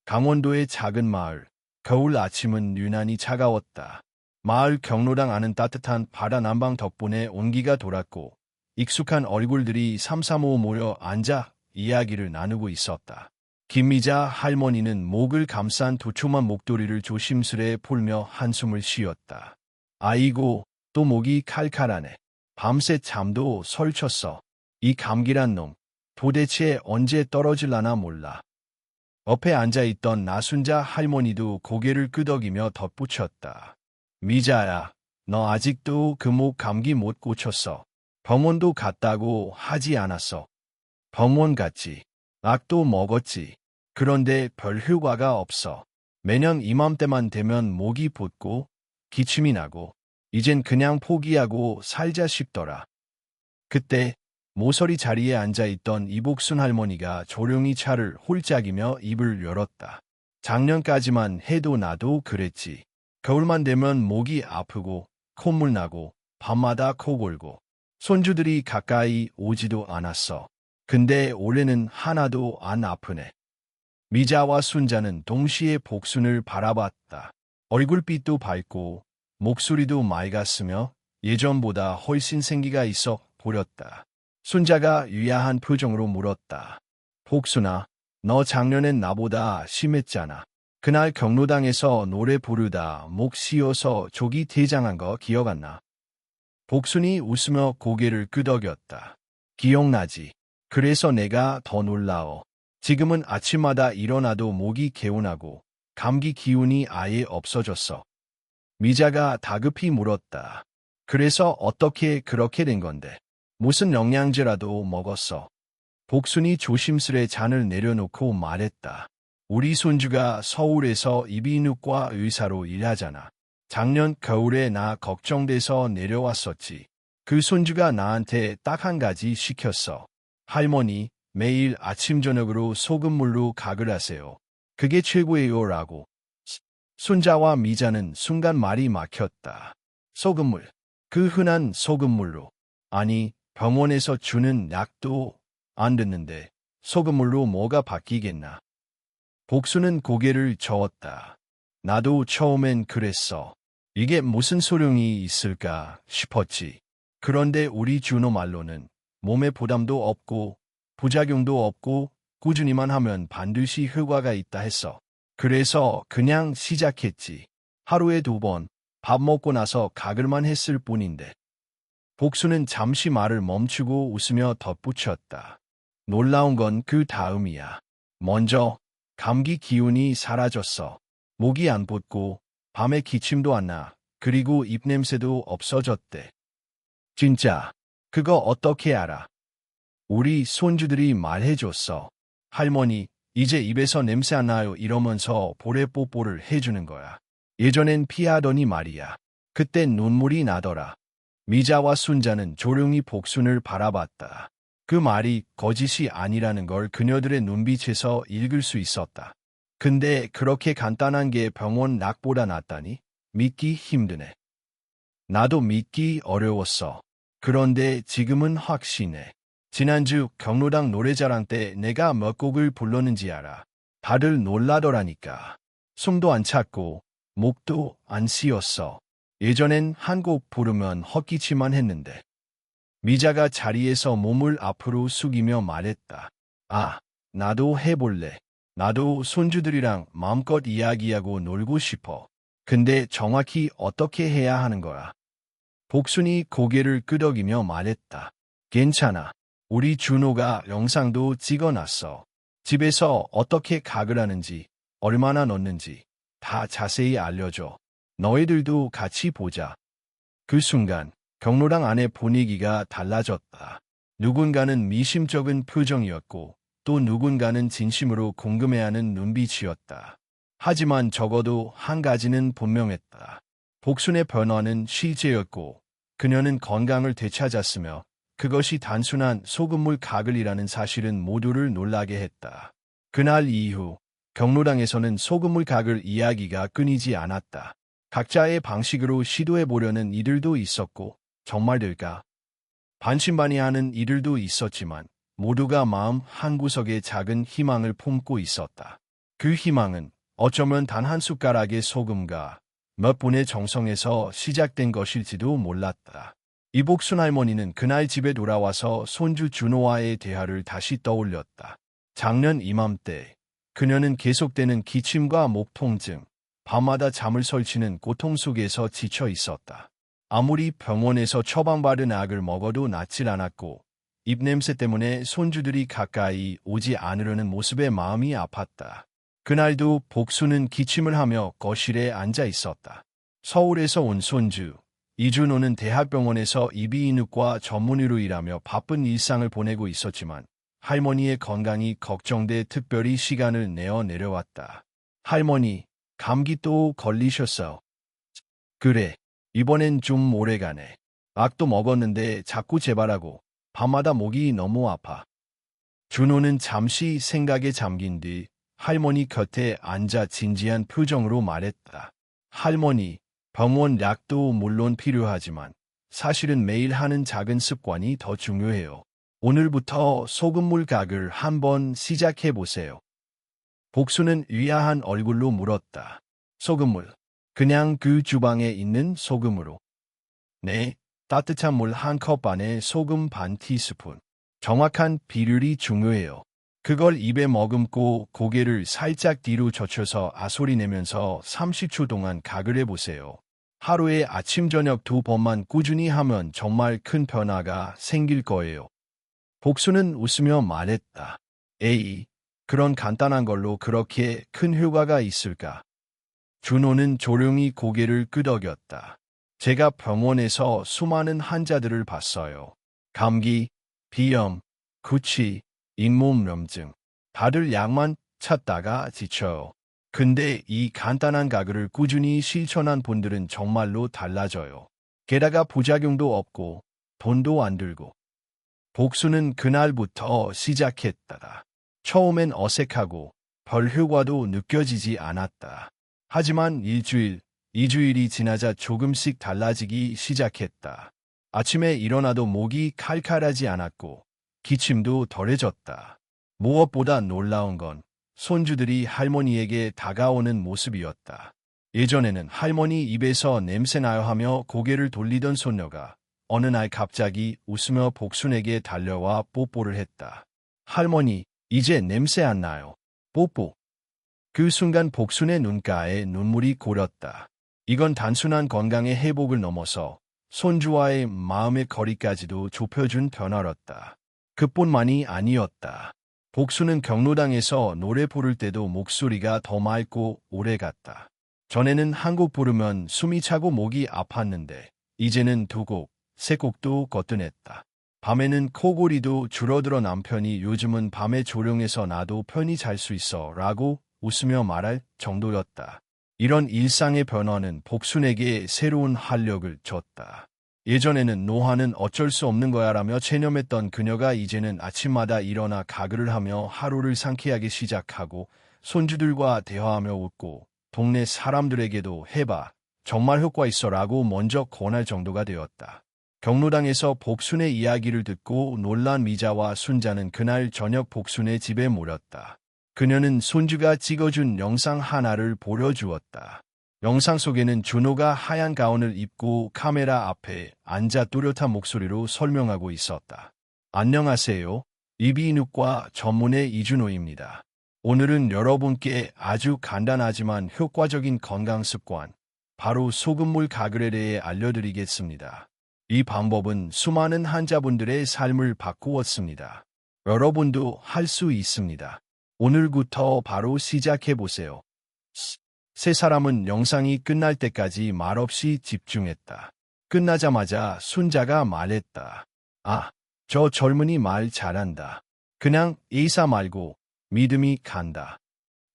강원도의 작은 마을. 겨울 아침은 유난히 차가웠다. 마을 경로당 안은 따뜻한 바다 난방 덕분에 온기가 돌았고 익숙한 얼굴들이 삼삼오오 모여 앉아 이야기를 나누고 있었다. 김미자 할머니는 목을 감싼 두툼한 목도리를 조심스레 풀며 한숨을 쉬었다. 아이고, 또 목이 칼칼하네. 밤새 잠도 설쳤어. 이 감기란 놈, 도대체 언제 떨어질라나 몰라. 옆에 앉아있던 나순자 할머니도 고개를 끄덕이며 덧붙였다. 미자야, 너 아직도 그 목 감기 못 고쳤어. 병원도 갔다고 하지 않았어. 병원 갔지. 약도 먹었지. 그런데 별 효과가 없어. 매년 이맘때만 되면 목이 붓고 기침이 나고 이젠 그냥 포기하고 살자 싶더라. 그때 모서리 자리에 앉아있던 이복순 할머니가 조용히 차를 홀짝이며 입을 열었다. 작년까지만 해도 나도 그랬지. 겨울만 되면 목이 아프고 콧물 나고 밤마다 코 골고 손주들이 가까이 오지도 않았어. 근데 올해는 하나도 안 아프네. 미자와 순자는 동시에 복순을 바라봤다. 얼굴빛도 밝고 목소리도 맑았으며 예전보다 훨씬 생기가 있어 보였다. 순자가 유야한 표정으로 물었다. 복순아, 너 작년엔 나보다 심했잖아. 그날 경로당에서 노래 부르다 목 씌어서 조기 퇴장한 거 기억 안 나? 복순이 웃으며 고개를 끄덕였다. 기억나지. 그래서 내가 더 놀라워. 지금은 아침마다 일어나도 목이 개운하고 감기 기운이 아예 없어졌어. 미자가 다급히 물었다. 그래서 어떻게 그렇게 된 건데? 무슨 영양제라도 먹었어? 복순이 조심스레 잔을 내려놓고 말했다. 우리 손주가 서울에서 이비인후과 의사로 일하잖아. 작년 겨울에 나 걱정돼서 내려왔었지. 그 손주가 나한테 딱 한 가지 시켰어. 할머니, 매일 아침 저녁으로 소금물로 각을 하세요. 그게 최고예요 라고. 순자와 미자는 순간 말이 막혔다. 소금물. 그 흔한 소금물로. 아니, 병원에서 주는 약도 안 듣는데 소금물로 뭐가 바뀌겠나. 복수는 고개를 저었다. 나도 처음엔 그랬어. 이게 무슨 소용이 있을까 싶었지. 그런데 우리 준호 말로는 몸에 부담도 없고 부작용도 없고 꾸준히만 하면 반드시 효과가 있다 했어. 그래서 그냥 시작했지. 하루에 2번 밥 먹고 나서 가글만 했을 뿐인데. 복수는 잠시 말을 멈추고 웃으며 덧붙였다. 놀라운 건 그 다음이야. 먼저 감기 기운이 사라졌어. 목이 안 붓고 밤에 기침도 안 나. 그리고 입냄새도 없어졌대. 진짜? 그거 어떻게 알아? 우리 손주들이 말해줬어. 할머니, 이제 입에서 냄새 안 나요 이러면서 볼에 뽀뽀를 해주는 거야. 예전엔 피하더니 말이야. 그땐 눈물이 나더라. 미자와 순자는 조용히 복순을 바라봤다. 그 말이 거짓이 아니라는 걸 그녀들의 눈빛에서 읽을 수 있었다. 근데 그렇게 간단한 게 병원 약보다 낫다니? 믿기 힘드네. 나도 믿기 어려웠어. 그런데 지금은 확신해. 지난주 경로당 노래자랑 때 내가 몇 곡을 불렀는지 알아. 다들 놀라더라니까. 숨도 안 찼고 목도 안 쉬었어. 예전엔 한 곡 부르면 헛기침만 했는데. 미자가 자리에서 몸을 앞으로 숙이며 말했다. 아, 나도 해볼래. 나도 손주들이랑 마음껏 이야기하고 놀고 싶어. 근데 정확히 어떻게 해야 하는 거야? 복순이 고개를 끄덕이며 말했다. 괜찮아. 우리 준호가 영상도 찍어놨어. 집에서 어떻게 각을 하는지, 얼마나 넣는지 다 자세히 알려줘. 너희들도 같이 보자. 그 순간 경로당 안의 분위기가 달라졌다. 누군가는 미심쩍은 표정이었고 또 누군가는 진심으로 궁금해하는 눈빛이었다. 하지만 적어도 한 가지는 분명했다. 복순의 변화는 실제였고 그녀는 건강을 되찾았으며 그것이 단순한 소금물 가글이라는 사실은 모두를 놀라게 했다. 그날 이후 경로당에서는 소금물 가글 이야기가 끊이지 않았다. 각자의 방식으로 시도해보려는 이들도 있었고 정말 될까? 반신반의하는 이들도 있었지만 모두가 마음 한구석에 작은 희망을 품고 있었다. 그 희망은 어쩌면 단 한 숟가락의 소금과 몇 분의 정성에서 시작된 것일지도 몰랐다. 이복순 할머니는 그날 집에 돌아와서 손주 준호와의 대화를 다시 떠올렸다. 작년 이맘때 그녀는 계속되는 기침과 목 통증, 밤마다 잠을 설치는 고통 속에서 지쳐 있었다. 아무리 병원에서 처방받은 약을 먹어도 낫질 않았고 입냄새 때문에 손주들이 가까이 오지 않으려는 모습에 마음이 아팠다. 그날도 복수는 기침을 하며 거실에 앉아 있었다. 서울에서 온 손주 이준호는 대학병원에서 이비인후과 전문의로 일하며 바쁜 일상을 보내고 있었지만 할머니의 건강이 걱정돼 특별히 시간을 내어 내려왔다. 할머니, 감기 또 걸리셨어? 그래, 이번엔 좀 오래가네. 약도 먹었는데 자꾸 재발하고 밤마다 목이 너무 아파. 준호는 잠시 생각에 잠긴 뒤 할머니 곁에 앉아 진지한 표정으로 말했다. 할머니, 병원 약도 물론 필요하지만 사실은 매일 하는 작은 습관이 더 중요해요. 오늘부터 소금물 각을 한번 시작해 보세요. 복수는 의아한 얼굴로 물었다. 소금물, 그냥 그 주방에 있는 소금으로. 네, 따뜻한 물 한 컵 안에 소금 반 티스푼. 정확한 비율이 중요해요. 그걸 입에 머금고 고개를 살짝 뒤로 젖혀서 아소리 내면서 30초 동안 각을 해보세요. 하루에 아침 저녁 2번만 꾸준히 하면 정말 큰 변화가 생길 거예요. 복수는 웃으며 말했다. 에이, 그런 간단한 걸로 그렇게 큰 효과가 있을까? 준호는 조용히 고개를 끄덕였다. 제가 병원에서 수많은 환자들을 봤어요. 감기, 비염, 구취, 잇몸염증. 다들 약만 찾다가 지쳐요. 근데 이 간단한 가글을 꾸준히 실천한 분들은 정말로 달라져요. 게다가 부작용도 없고 돈도 안 들고. 복수는 그날부터 시작했다. 처음엔 어색하고 별 효과도 느껴지지 않았다. 하지만 일주일, 2주일이 지나자 조금씩 달라지기 시작했다. 아침에 일어나도 목이 칼칼하지 않았고 기침도 덜해졌다. 무엇보다 놀라운 건 손주들이 할머니에게 다가오는 모습이었다. 예전에는 할머니 입에서 냄새나요 하며 고개를 돌리던 손녀가 어느 날 갑자기 웃으며 복순에게 달려와 뽀뽀를 했다. 할머니, 이제 냄새 안 나요. 뽀뽀. 그 순간 복순의 눈가에 눈물이 고렸다. 이건 단순한 건강의 회복을 넘어서 손주와의 마음의 거리까지도 좁혀준 변화였다. 그뿐만이 아니었다. 복수는 경로당에서 노래 부를 때도 목소리가 더 맑고 오래갔다. 전에는 한 곡 부르면 숨이 차고 목이 아팠는데 이제는 2곡, 3곡도 거뜬했다. 밤에는 코골이도 줄어들어 남편이 요즘은 밤에 조용해서 나도 편히 잘 수 있어 라고 웃으며 말할 정도였다. 이런 일상의 변화는 복순에게 새로운 활력을 줬다. 예전에는 노화는 어쩔 수 없는 거야라며 체념했던 그녀가 이제는 아침마다 일어나 가글을 하며 하루를 상쾌하게 시작하고 손주들과 대화하며 웃고 동네 사람들에게도 해봐, 정말 효과 있어라고 먼저 권할 정도가 되었다. 경로당에서 복순의 이야기를 듣고 놀란 미자와 순자는 그날 저녁 복순의 집에 모였다. 그녀는 손주가 찍어준 영상 하나를 보여주었다. 영상 속에는 준호가 하얀 가운을 입고 카메라 앞에 앉아 또렷한 목소리로 설명하고 있었다. 안녕하세요. 이비인후과 전문의 이준호입니다. 오늘은 여러분께 아주 간단하지만 효과적인 건강 습관, 바로 소금물 가글에 대해 알려드리겠습니다. 이 방법은 수많은 환자분들의 삶을 바꾸었습니다. 여러분도 할 수 있습니다. 오늘부터 바로 시작해보세요. 세 사람은 영상이 끝날 때까지 말없이 집중했다. 끝나자마자 순자가 말했다. 아, 저 젊은이 말 잘한다. 그냥 의사 말고 믿음이 간다.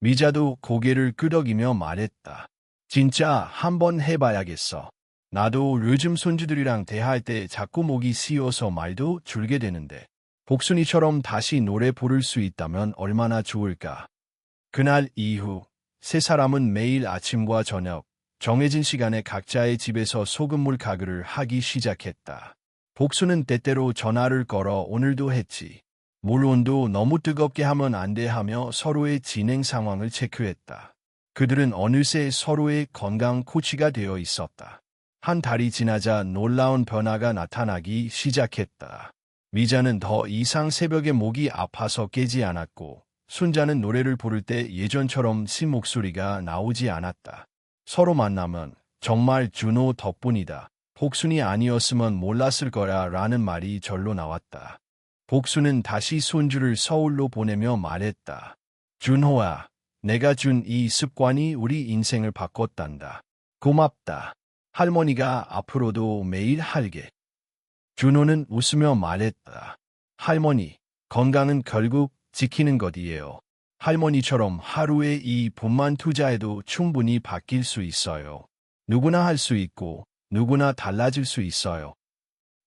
미자도 고개를 끄덕이며 말했다. 진짜 한번 해봐야겠어. 나도 요즘 손주들이랑 대화할 때 자꾸 목이 쉬어서 말도 줄게 되는데 복순이처럼 다시 노래 부를 수 있다면 얼마나 좋을까. 그날 이후 세 사람은 매일 아침과 저녁 정해진 시간에 각자의 집에서 소금물 가글을 하기 시작했다. 복수는 때때로 전화를 걸어 오늘도 했지. 물 온도 너무 뜨겁게 하면 안 돼 하며 서로의 진행 상황을 체크했다. 그들은 어느새 서로의 건강 코치가 되어 있었다. 한 달이 지나자 놀라운 변화가 나타나기 시작했다. 미자는 더 이상 새벽에 목이 아파서 깨지 않았고, 순자는 노래를 부를 때 예전처럼 신 목소리가 나오지 않았다. 서로 만나면 정말 준호 덕분이다. 복순이 아니었으면 몰랐을 거야 라는 말이 절로 나왔다. 복순은 다시 손주를 서울로 보내며 말했다. 준호아, 내가 준 이 습관이 우리 인생을 바꿨단다. 고맙다. 할머니가 앞으로도 매일 할게. 준호는 웃으며 말했다. 할머니, 건강은 결국 지키는 것이에요. 할머니처럼 하루에 2분만 투자해도 충분히 바뀔 수 있어요. 누구나 할 수 있고 누구나 달라질 수 있어요.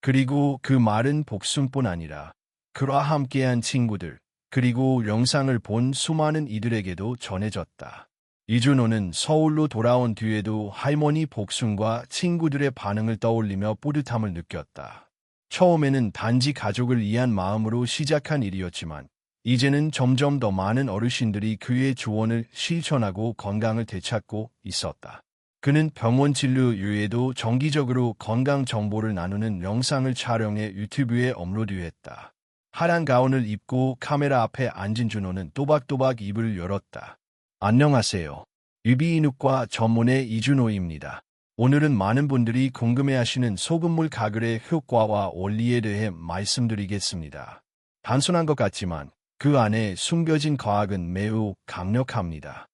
그리고 그 말은 복순뿐 아니라 그와 함께한 친구들, 그리고 영상을 본 수많은 이들에게도 전해졌다. 이준호는 서울로 돌아온 뒤에도 할머니 복순과 친구들의 반응을 떠올리며 뿌듯함을 느꼈다. 처음에는 단지 가족을 위한 마음으로 시작한 일이었지만 이제는 점점 더 많은 어르신들이 그의 조언을 실천하고 건강을 되찾고 있었다. 그는 병원 진료 이외에도 정기적으로 건강 정보를 나누는 영상을 촬영해 유튜브에 업로드했다. 하얀 가운을 입고 카메라 앞에 앉은 준호는 또박또박 입을 열었다. 안녕하세요. 유비인후과 전문의 이준호입니다. 오늘은 많은 분들이 궁금해하시는 소금물 가글의 효과와 원리에 대해 말씀드리겠습니다. 단순한 것 같지만 그 안에 숨겨진 과학은 매우 강력합니다.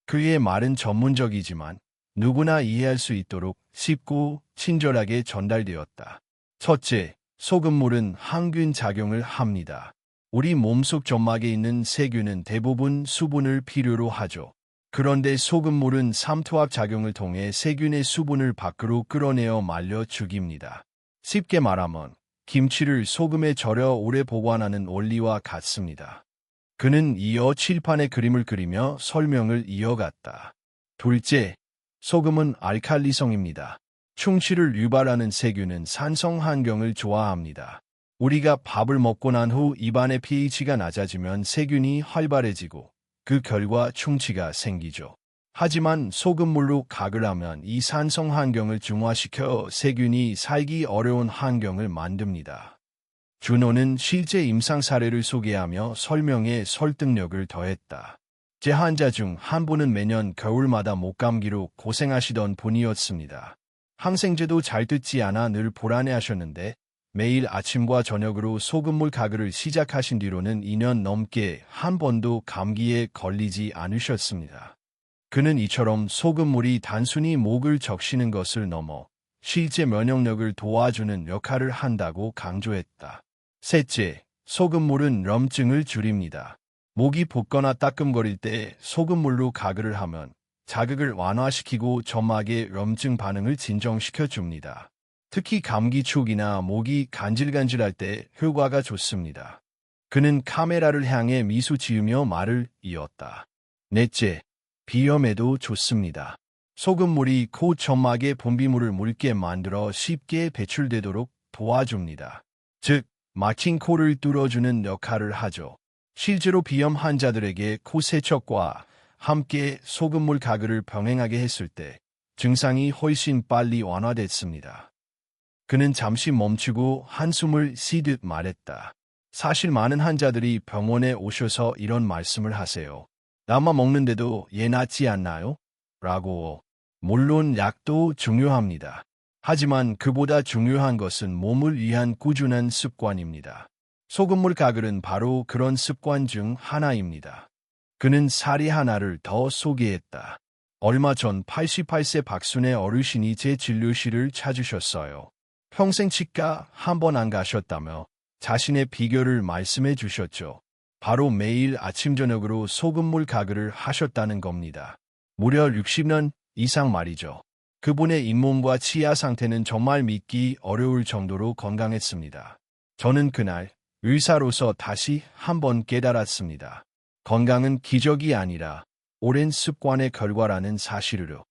그의 말은 전문적이지만 누구나 이해할 수 있도록 쉽고 친절하게 전달되었다. 첫째, 소금물은 항균 작용을 합니다. 우리 몸속 점막에 있는 세균은 대부분 수분을 필요로 하죠. 그런데 소금물은 삼투압 작용을 통해 세균의 수분을 밖으로 끌어내어 말려 죽입니다. 쉽게 말하면 김치를 소금에 절여 오래 보관하는 원리와 같습니다. 그는 이어 칠판에 그림을 그리며 설명을 이어갔다. 둘째, 소금은 알칼리성입니다. 충치를 유발하는 세균은 산성 환경을 좋아합니다. 우리가 밥을 먹고 난 후 입안의 pH가 낮아지면 세균이 활발해지고 그 결과 충치가 생기죠. 하지만 소금물로 가글 하면 이 산성 환경을 중화시켜 세균이 살기 어려운 환경을 만듭니다. 준호는 실제 임상 사례를 소개하며 설명에 설득력을 더했다. 제 환자 중 한 분은 매년 겨울마다 목감기로 고생하시던 분이었습니다. 항생제도 잘 듣지 않아 늘 불안해하셨는데 매일 아침과 저녁으로 소금물 가글을 시작하신 뒤로는 2년 넘게 한 번도 감기에 걸리지 않으셨습니다. 그는 이처럼 소금물이 단순히 목을 적시는 것을 넘어 실제 면역력을 도와주는 역할을 한다고 강조했다. 셋째, 소금물은 염증을 줄입니다. 목이 붓거나 따끔거릴 때 소금물로 가글을 하면 자극을 완화시키고 점막의 염증 반응을 진정시켜 줍니다. 특히 감기 초기나 목이 간질간질할 때 효과가 좋습니다. 그는 카메라를 향해 미소 지으며 말을 이었다. 넷째, 비염에도 좋습니다. 소금물이 코 점막의 분비물을 묽게 만들어 쉽게 배출되도록 도와줍니다. 즉, 막힌 코를 뚫어주는 역할을 하죠. 실제로 비염 환자들에게 코 세척과 함께 소금물 가글을 병행하게 했을 때 증상이 훨씬 빨리 완화됐습니다. 그는 잠시 멈추고 한숨을 쉬듯 말했다. 사실 많은 환자들이 병원에 오셔서 이런 말씀을 하세요. 약만 먹는데도 얘 낫지 않나요? 라고. 물론 약도 중요합니다. 하지만 그보다 중요한 것은 몸을 위한 꾸준한 습관입니다. 소금물 가글은 바로 그런 습관 중 하나입니다. 그는 사례 하나를 더 소개했다. 얼마 전 88세 박순애 어르신이 제 진료실을 찾으셨어요. 평생 치과 한 번 안 가셨다며 자신의 비결을 말씀해 주셨죠. 바로 매일 아침 저녁으로 소금물 가글을 하셨다는 겁니다. 무려 60년 이상 말이죠. 그분의 잇몸과 치아 상태는 정말 믿기 어려울 정도로 건강했습니다. 저는 그날 의사로서 다시 한번 깨달았습니다. 건강은 기적이 아니라 오랜 습관의 결과라는 사실을요.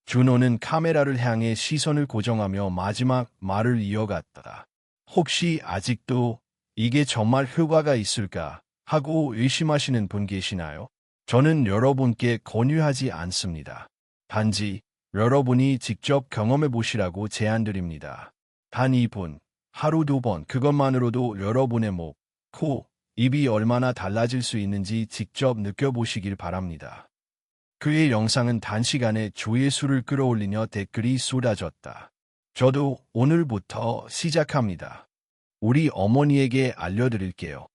준호는 카메라를 향해 시선을 고정하며 마지막 말을 이어갔다. 혹시 아직도 이게 정말 효과가 있을까 하고 의심하시는 분 계시나요? 저는 여러분께 권유하지 않습니다. 단지 여러분이 직접 경험해 보시라고 제안드립니다. 단 2분, 하루 2번 그것만으로도 여러분의 목, 코, 입이 얼마나 달라질 수 있는지 직접 느껴보시길 바랍니다. 그의 영상은 단시간에 조회수를 끌어올리며 댓글이 쏟아졌다. 저도 오늘부터 시작합니다. 우리 어머니에게 알려드릴게요.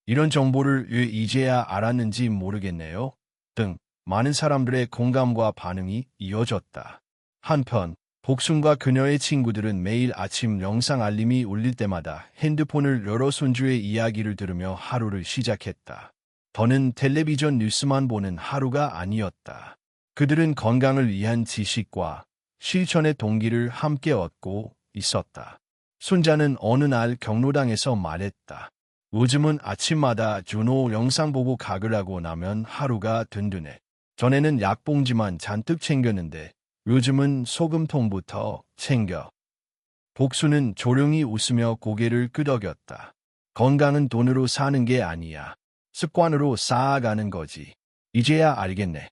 이런 정보를 왜 이제야 알았는지 모르겠네요. 등 많은 사람들의 공감과 반응이 이어졌다. 한편 복순과 그녀의 친구들은 매일 아침 영상 알림이 울릴 때마다 핸드폰을 열어 손주의 이야기를 들으며 하루를 시작했다. 더는 텔레비전 뉴스만 보는 하루가 아니었다. 그들은 건강을 위한 지식과 실천의 동기를 함께 얻고 있었다. 손자는 어느 날 경로당에서 말했다. 요즘은 아침마다 준호 영상 보고 가글 하고 나면 하루가 든든해. 전에는 약봉지만 잔뜩 챙겼는데 요즘은 소금통부터 챙겨. 복수는 조용히 웃으며 고개를 끄덕였다. 건강은 돈으로 사는 게 아니야. 습관으로 쌓아가는 거지. 이제야 알겠네.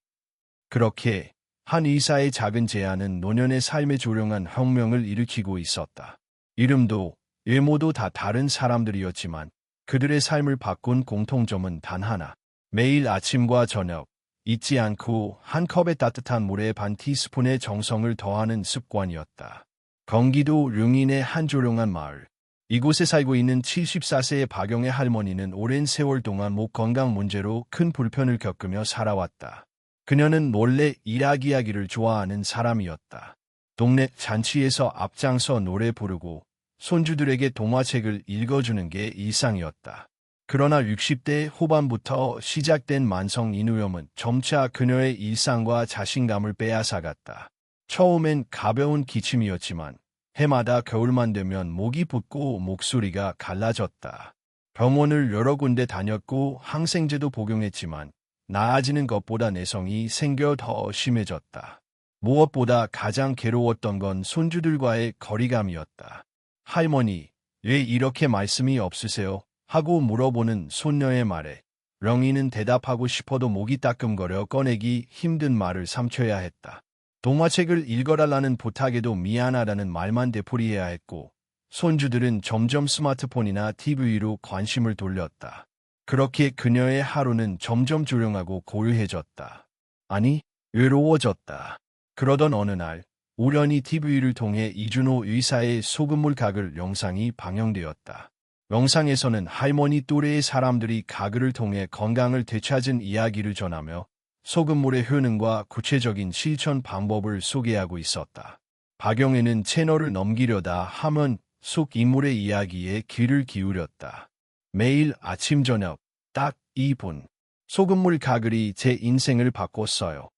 그렇게 한 의사의 작은 제안은 노년의 삶에 조용한 혁명을 일으키고 있었다. 이름도 외모도 다 다른 사람들이었지만 그들의 삶을 바꾼 공통점은 단 하나. 매일 아침과 저녁 잊지 않고 한 컵의 따뜻한 물에 반 티스푼의 정성을 더하는 습관이었다. 경기도 룡인의 한 조용한 마을. 이곳에 살고 있는 74세의 박영애 할머니는 오랜 세월 동안 목 건강 문제로 큰 불편을 겪으며 살아왔다. 그녀는 원래 이야기하기를 좋아하는 사람이었다. 동네 잔치에서 앞장서 노래 부르고 손주들에게 동화책을 읽어주는 게 일상이었다. 그러나 60대 후반부터 시작된 만성 인후염은 점차 그녀의 일상과 자신감을 빼앗아갔다. 처음엔 가벼운 기침이었지만 해마다 겨울만 되면 목이 붓고 목소리가 갈라졌다. 병원을 여러 군데 다녔고 항생제도 복용했지만 나아지는 것보다 내성이 생겨 더 심해졌다. 무엇보다 가장 괴로웠던 건 손주들과의 거리감이었다. 할머니, 왜 이렇게 말씀이 없으세요? 하고 물어보는 손녀의 말에 령이는 대답하고 싶어도 목이 따끔거려 꺼내기 힘든 말을 삼켜야 했다. 동화책을 읽어달라는 부탁에도 미안하다는 말만 되풀이해야 했고 손주들은 점점 스마트폰이나 TV로 관심을 돌렸다. 그렇게 그녀의 하루는 점점 조용하고 고요해졌다. 아니, 외로워졌다. 그러던 어느 날 우연히 TV를 통해 이준호 의사의 소금물 가글 영상이 방영되었다. 영상에서는 할머니 또래의 사람들이 가글을 통해 건강을 되찾은 이야기를 전하며 소금물의 효능과 구체적인 실천 방법을 소개하고 있었다. 박영애는 채널을 넘기려다 하면 속 인물의 이야기에 귀를 기울였다. 매일 아침 저녁 딱 2분. 소금물 가글이 제 인생을 바꿨어요.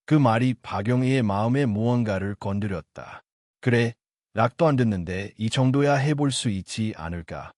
그 말이 박영애의 마음에 무언가를 건드렸다. 그래, 락도 안 듣는데 이 정도야 해볼 수 있지 않을까.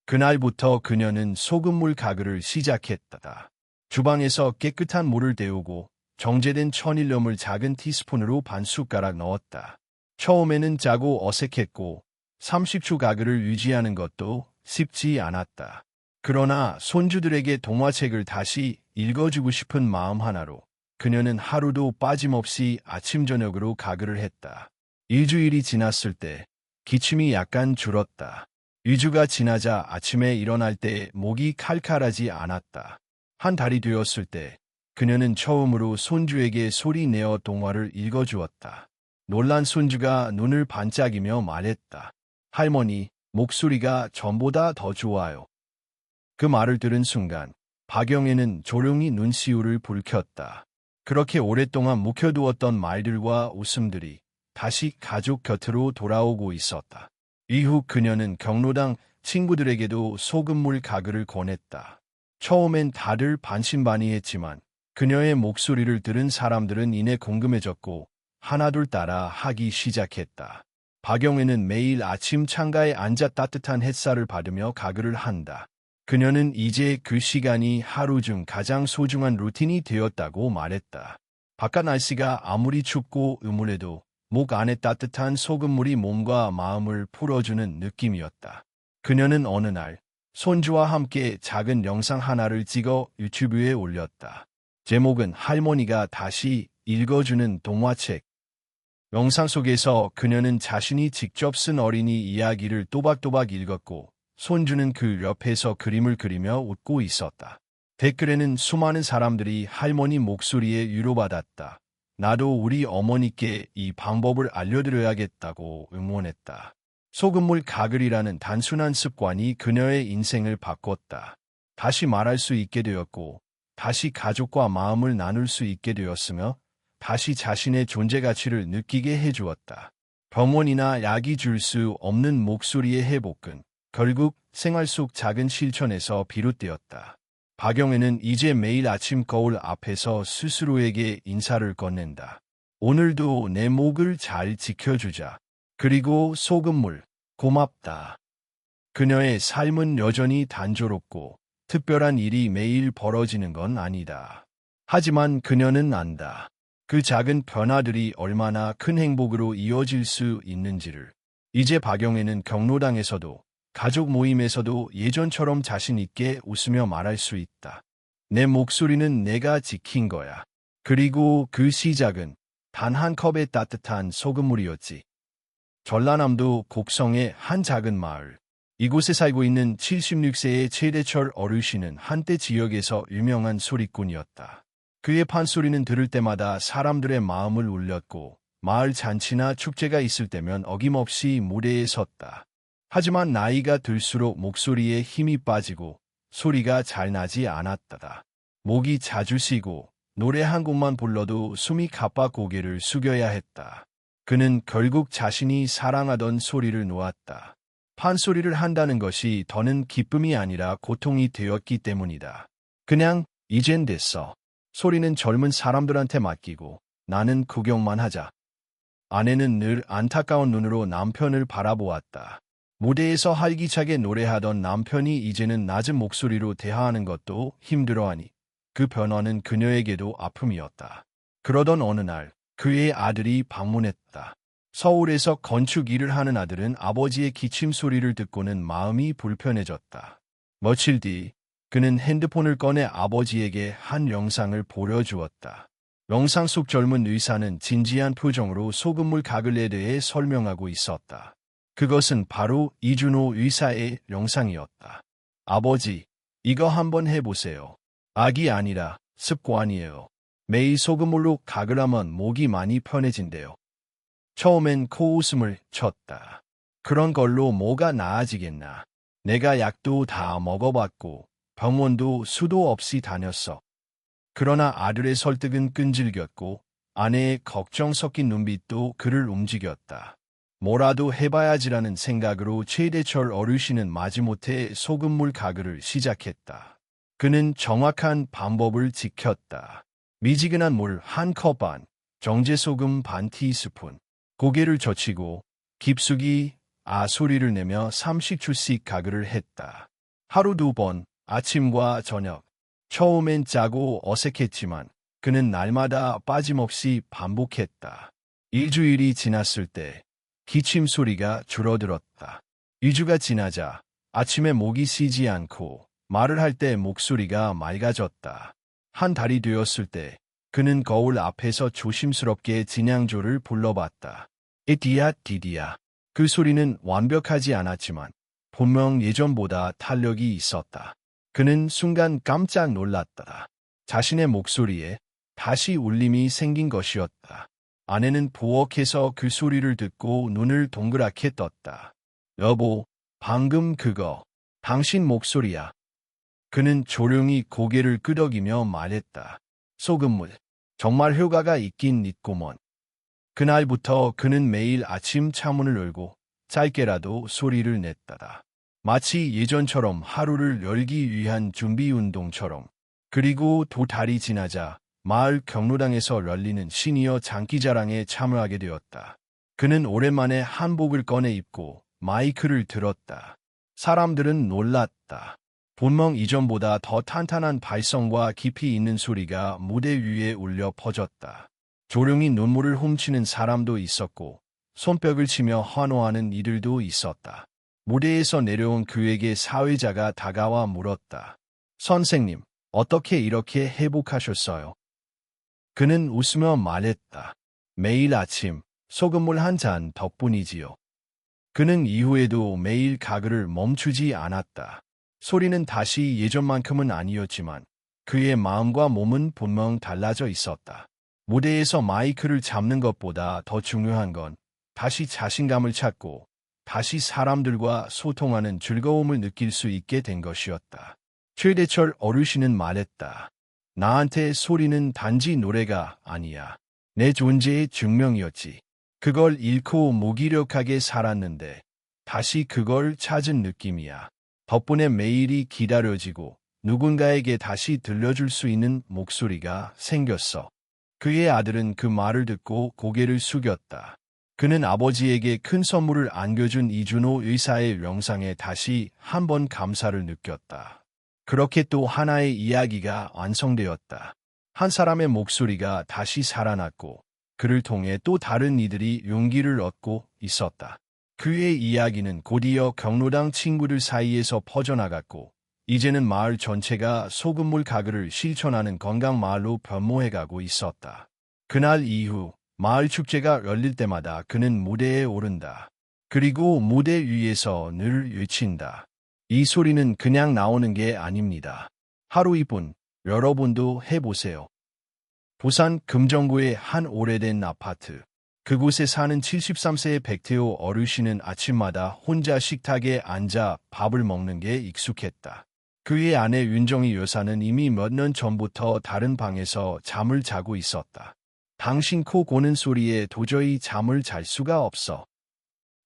그날부터 그녀는 소금물 가글을 시작했다. 주방에서 깨끗한 물을 데우고 정제된 천일염을 작은 티스푼으로 반 숟가락 넣었다. 처음에는 짜고 어색했고 30초 가글을 유지하는 것도 쉽지 않았다. 그러나 손주들에게 동화책을 다시 읽어주고 싶은 마음 하나로 그녀는 하루도 빠짐없이 아침 저녁으로 가글을 했다. 일주일이 지났을 때 기침이 약간 줄었다. 2주가 지나자 아침에 일어날 때 목이 칼칼하지 않았다. 한 달이 되었을 때 그녀는 처음으로 손주에게 소리 내어 동화를 읽어주었다. 놀란 손주가 눈을 반짝이며 말했다. 할머니, 목소리가 전보다 더 좋아요. 그 말을 들은 순간 박영애는 조용히 눈시울을 붉혔다. 그렇게 오랫동안 묵혀두었던 말들과 웃음들이 다시 가족 곁으로 돌아오고 있었다. 이후 그녀는 경로당 친구들에게도 소금물 가글을 권했다. 처음엔 다들 반신반의했지만 그녀의 목소리를 들은 사람들은 이내 궁금해졌고 하나둘 따라 하기 시작했다. 박영애는 매일 아침 창가에 앉아 따뜻한 햇살을 받으며 가글을 한다. 그녀는 이제 그 시간이 하루 중 가장 소중한 루틴이 되었다고 말했다. 바깥 날씨가 아무리 춥고 음울해도 목 안에 따뜻한 소금물이 몸과 마음을 풀어주는 느낌이었다. 그녀는 어느 날 손주와 함께 작은 영상 하나를 찍어 유튜브에 올렸다. 제목은 할머니가 다시 읽어주는 동화책. 영상 속에서 그녀는 자신이 직접 쓴 어린이 이야기를 또박또박 읽었고 손주는 그 옆에서 그림을 그리며 웃고 있었다. 댓글에는 수많은 사람들이 할머니 목소리에 위로받았다. 나도 우리 어머니께 이 방법을 알려드려야겠다고 응원했다. 소금물 가글이라는 단순한 습관이 그녀의 인생을 바꿨다. 다시 말할 수 있게 되었고, 다시 가족과 마음을 나눌 수 있게 되었으며, 다시 자신의 존재 가치를 느끼게 해주었다. 병원이나 약이 줄 수 없는 목소리의 회복은 결국 생활 속 작은 실천에서 비롯되었다. 박영애는 이제 매일 아침 거울 앞에서 스스로에게 인사를 건넨다. 오늘도 내 목을 잘 지켜주자. 그리고 소금물, 고맙다. 그녀의 삶은 여전히 단조롭고 특별한 일이 매일 벌어지는 건 아니다. 하지만 그녀는 안다. 그 작은 변화들이 얼마나 큰 행복으로 이어질 수 있는지를. 이제 박영애는 경로당에서도 가족 모임에서도 예전처럼 자신 있게 웃으며 말할 수 있다. 내 목소리는 내가 지킨 거야. 그리고 그 시작은 단 한 컵의 따뜻한 소금물이었지. 전라남도 곡성의 한 작은 마을. 이곳에 살고 있는 76세의 최대철 어르신은 한때 지역에서 유명한 소리꾼이었다. 그의 판소리는 들을 때마다 사람들의 마음을 울렸고 마을 잔치나 축제가 있을 때면 어김없이 무대에 섰다. 하지만 나이가 들수록 목소리에 힘이 빠지고 소리가 잘 나지 않았다. 목이 자주 쉬고 노래 한 곡만 불러도 숨이 가빠 고개를 숙여야 했다. 그는 결국 자신이 사랑하던 소리를 놓았다. 판소리를 한다는 것이 더는 기쁨이 아니라 고통이 되었기 때문이다. 그냥 이젠 됐어. 소리는 젊은 사람들한테 맡기고 나는 구경만 하자. 아내는 늘 안타까운 눈으로 남편을 바라보았다. 무대에서 활기차게 노래하던 남편이 이제는 낮은 목소리로 대화하는 것도 힘들어하니 그 변화는 그녀에게도 아픔이었다. 그러던 어느 날 그의 아들이 방문했다. 서울에서 건축 일을 하는 아들은 아버지의 기침 소리를 듣고는 마음이 불편해졌다. 며칠 뒤 그는 핸드폰을 꺼내 아버지에게 한 영상을 보여주었다. 영상 속 젊은 의사는 진지한 표정으로 소금물 가글에 대해 설명하고 있었다. 그것은 바로 이준호 의사의 영상이었다. 아버지, 이거 한번 해보세요. 악이 아니라 습관이에요. 매일 소금물로 가글하면 목이 많이 편해진대요. 처음엔 코웃음을 쳤다. 그런 걸로 뭐가 나아지겠나. 내가 약도 다 먹어봤고 병원도 수도 없이 다녔어. 그러나 아들의 설득은 끈질겼고 아내의 걱정 섞인 눈빛도 그를 움직였다. 뭐라도 해봐야지라는 생각으로 최대철 어르신은 마지못해 소금물 가글을 시작했다. 그는 정확한 방법을 지켰다. 미지근한 물 한 컵 반, 정제소금 반 티스푼, 고개를 젖히고 깊숙이 아 소리를 내며 30초씩 가글을 했다. 하루 2번, 아침과 저녁. 처음엔 짜고 어색했지만 그는 날마다 빠짐없이 반복했다. 일주일이 지났을 때 기침 소리가 줄어들었다. 2주가 지나자 아침에 목이 쉬지 않고 말을 할 때 목소리가 맑아졌다. 한 달이 되었을 때 그는 거울 앞에서 조심스럽게 진양조를 불러봤다. 에디야 디디야. 그 소리는 완벽하지 않았지만 분명 예전보다 탄력이 있었다. 그는 순간 깜짝 놀랐다. 자신의 목소리에 다시 울림이 생긴 것이었다. 아내는 부엌에서 그 소리를 듣고 눈을 동그랗게 떴다. 여보, 방금 그거 당신 목소리야. 그는 조용히 고개를 끄덕이며 말했다. 소금물. 정말 효과가 있긴 있구먼. 그날부터 그는 매일 아침 창문을 열고 짧게라도 소리를 냈다. 마치 예전처럼 하루를 열기 위한 준비 운동처럼. 그리고 2달이 지나자 마을 경로당에서 열리는 시니어 장기자랑에 참여하게 되었다. 그는 오랜만에 한복을 꺼내 입고 마이크를 들었다. 사람들은 놀랐다. 분명 이전보다 더 탄탄한 발성과 깊이 있는 소리가 무대 위에 울려 퍼졌다. 조용히 눈물을 훔치는 사람도 있었고 손뼉을 치며 환호하는 이들도 있었다. 무대에서 내려온 그에게 사회자가 다가와 물었다. 선생님, 어떻게 이렇게 회복하셨어요? 그는 웃으며 말했다. 매일 아침 소금물 한 잔 덕분이지요. 그는 이후에도 매일 가글을 멈추지 않았다. 소리는 다시 예전만큼은 아니었지만 그의 마음과 몸은 분명 달라져 있었다. 무대에서 마이크를 잡는 것보다 더 중요한 건 다시 자신감을 찾고 다시 사람들과 소통하는 즐거움을 느낄 수 있게 된 것이었다. 최대철 어르신은 말했다. 나한테 소리는 단지 노래가 아니야. 내 존재의 증명이었지. 그걸 잃고 무기력하게 살았는데 다시 그걸 찾은 느낌이야. 덕분에 매일이 기다려지고 누군가에게 다시 들려줄 수 있는 목소리가 생겼어. 그의 아들은 그 말을 듣고 고개를 숙였다. 그는 아버지에게 큰 선물을 안겨준 이준호 의사의 영상에 다시 한번 감사를 느꼈다. 그렇게 또 하나의 이야기가 완성되었다. 한 사람의 목소리가 다시 살아났고 그를 통해 또 다른 이들이 용기를 얻고 있었다. 그의 이야기는 곧이어 경로당 친구들 사이에서 퍼져나갔고 이제는 마을 전체가 소금물 가글을 실천하는 건강마을로 변모해가고 있었다. 그날 이후 마을 축제가 열릴 때마다 그는 무대에 오른다. 그리고 무대 위에서 늘 외친다. 이 소리는 그냥 나오는 게 아닙니다. 하루 이뿐 여러분도 해보세요. 부산 금정구의 한 오래된 아파트. 그곳에 사는 73세의 백태호 어르신은 아침마다 혼자 식탁에 앉아 밥을 먹는 게 익숙했다. 그의 아내 윤정희 여사는 이미 몇 년 전부터 다른 방에서 잠을 자고 있었다. 당신 코 고는 소리에 도저히 잠을 잘 수가 없어.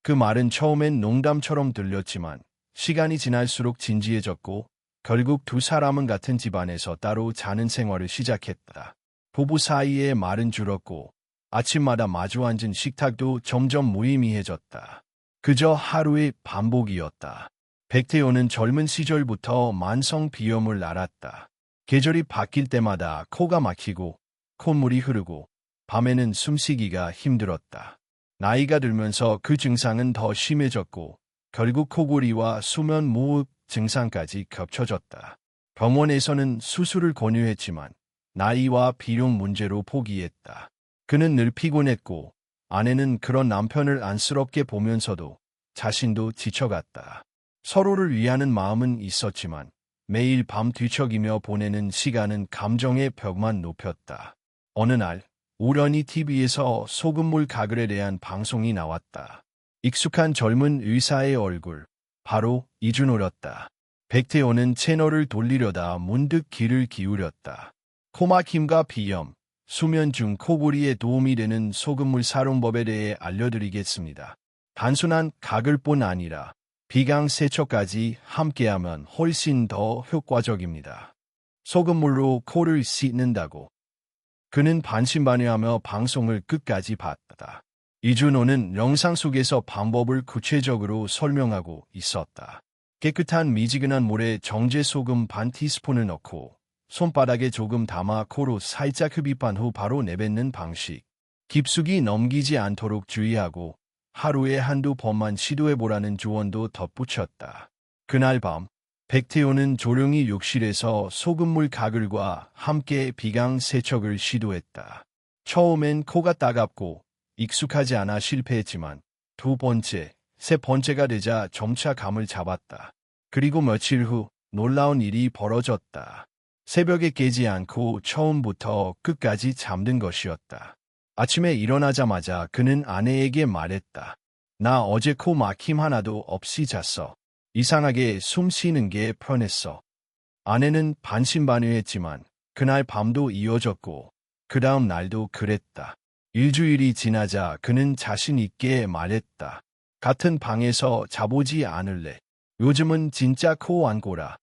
그 말은 처음엔 농담처럼 들렸지만 시간이 지날수록 진지해졌고 결국 두 사람은 같은 집안에서 따로 자는 생활을 시작했다. 부부 사이의 말은 줄었고 아침마다 마주 앉은 식탁도 점점 무의미해졌다. 그저 하루의 반복이었다. 백태호는 젊은 시절부터 만성 비염을 앓았다. 계절이 바뀔 때마다 코가 막히고 콧물이 흐르고 밤에는 숨쉬기가 힘들었다. 나이가 들면서 그 증상은 더 심해졌고 결국 코골이와 수면 무호흡 증상까지 겹쳐졌다. 병원에서는 수술을 권유했지만 나이와 비용 문제로 포기했다. 그는 늘 피곤했고 아내는 그런 남편을 안쓰럽게 보면서도 자신도 지쳐갔다. 서로를 위하는 마음은 있었지만 매일 밤 뒤척이며 보내는 시간은 감정의 벽만 높였다. 어느 날 우연히 TV에서 소금물 가글에 대한 방송이 나왔다. 익숙한 젊은 의사의 얼굴, 바로 이준호였다. 백태호는 채널을 돌리려다 문득 귀를 기울였다. 코막힘과 비염, 수면 중 코골이에 도움이 되는 소금물 사용법에 대해 알려드리겠습니다. 단순한 가글뿐 아니라 비강 세척까지 함께하면 훨씬 더 효과적입니다. 소금물로 코를 씻는다고. 그는 반신반의하며 방송을 끝까지 봤다. 이준호는 영상 속에서 방법을 구체적으로 설명하고 있었다. 깨끗한 미지근한 물에 정제소금 반 티스푼을 넣고 손바닥에 조금 담아 코로 살짝 흡입한 후 바로 내뱉는 방식. 깊숙이 넘기지 않도록 주의하고 하루에 한두 번만 시도해보라는 조언도 덧붙였다. 그날 밤 백태호는 조용히 욕실에서 소금물 가글과 함께 비강 세척을 시도했다. 처음엔 코가 따갑고 익숙하지 않아 실패했지만 두 번째, 세 번째가 되자 점차 감을 잡았다. 그리고 며칠 후 놀라운 일이 벌어졌다. 새벽에 깨지 않고 처음부터 끝까지 잠든 것이었다. 아침에 일어나자마자 그는 아내에게 말했다. 나 어제 코 막힘 하나도 없이 잤어. 이상하게 숨 쉬는 게 편했어. 아내는 반신반의했지만 그날 밤도 이어졌고 그 다음 날도 그랬다. 일주일이 지나자 그는 자신 있게 말했다. 같은 방에서 자보지 않을래. 요즘은 진짜 코 안 골아.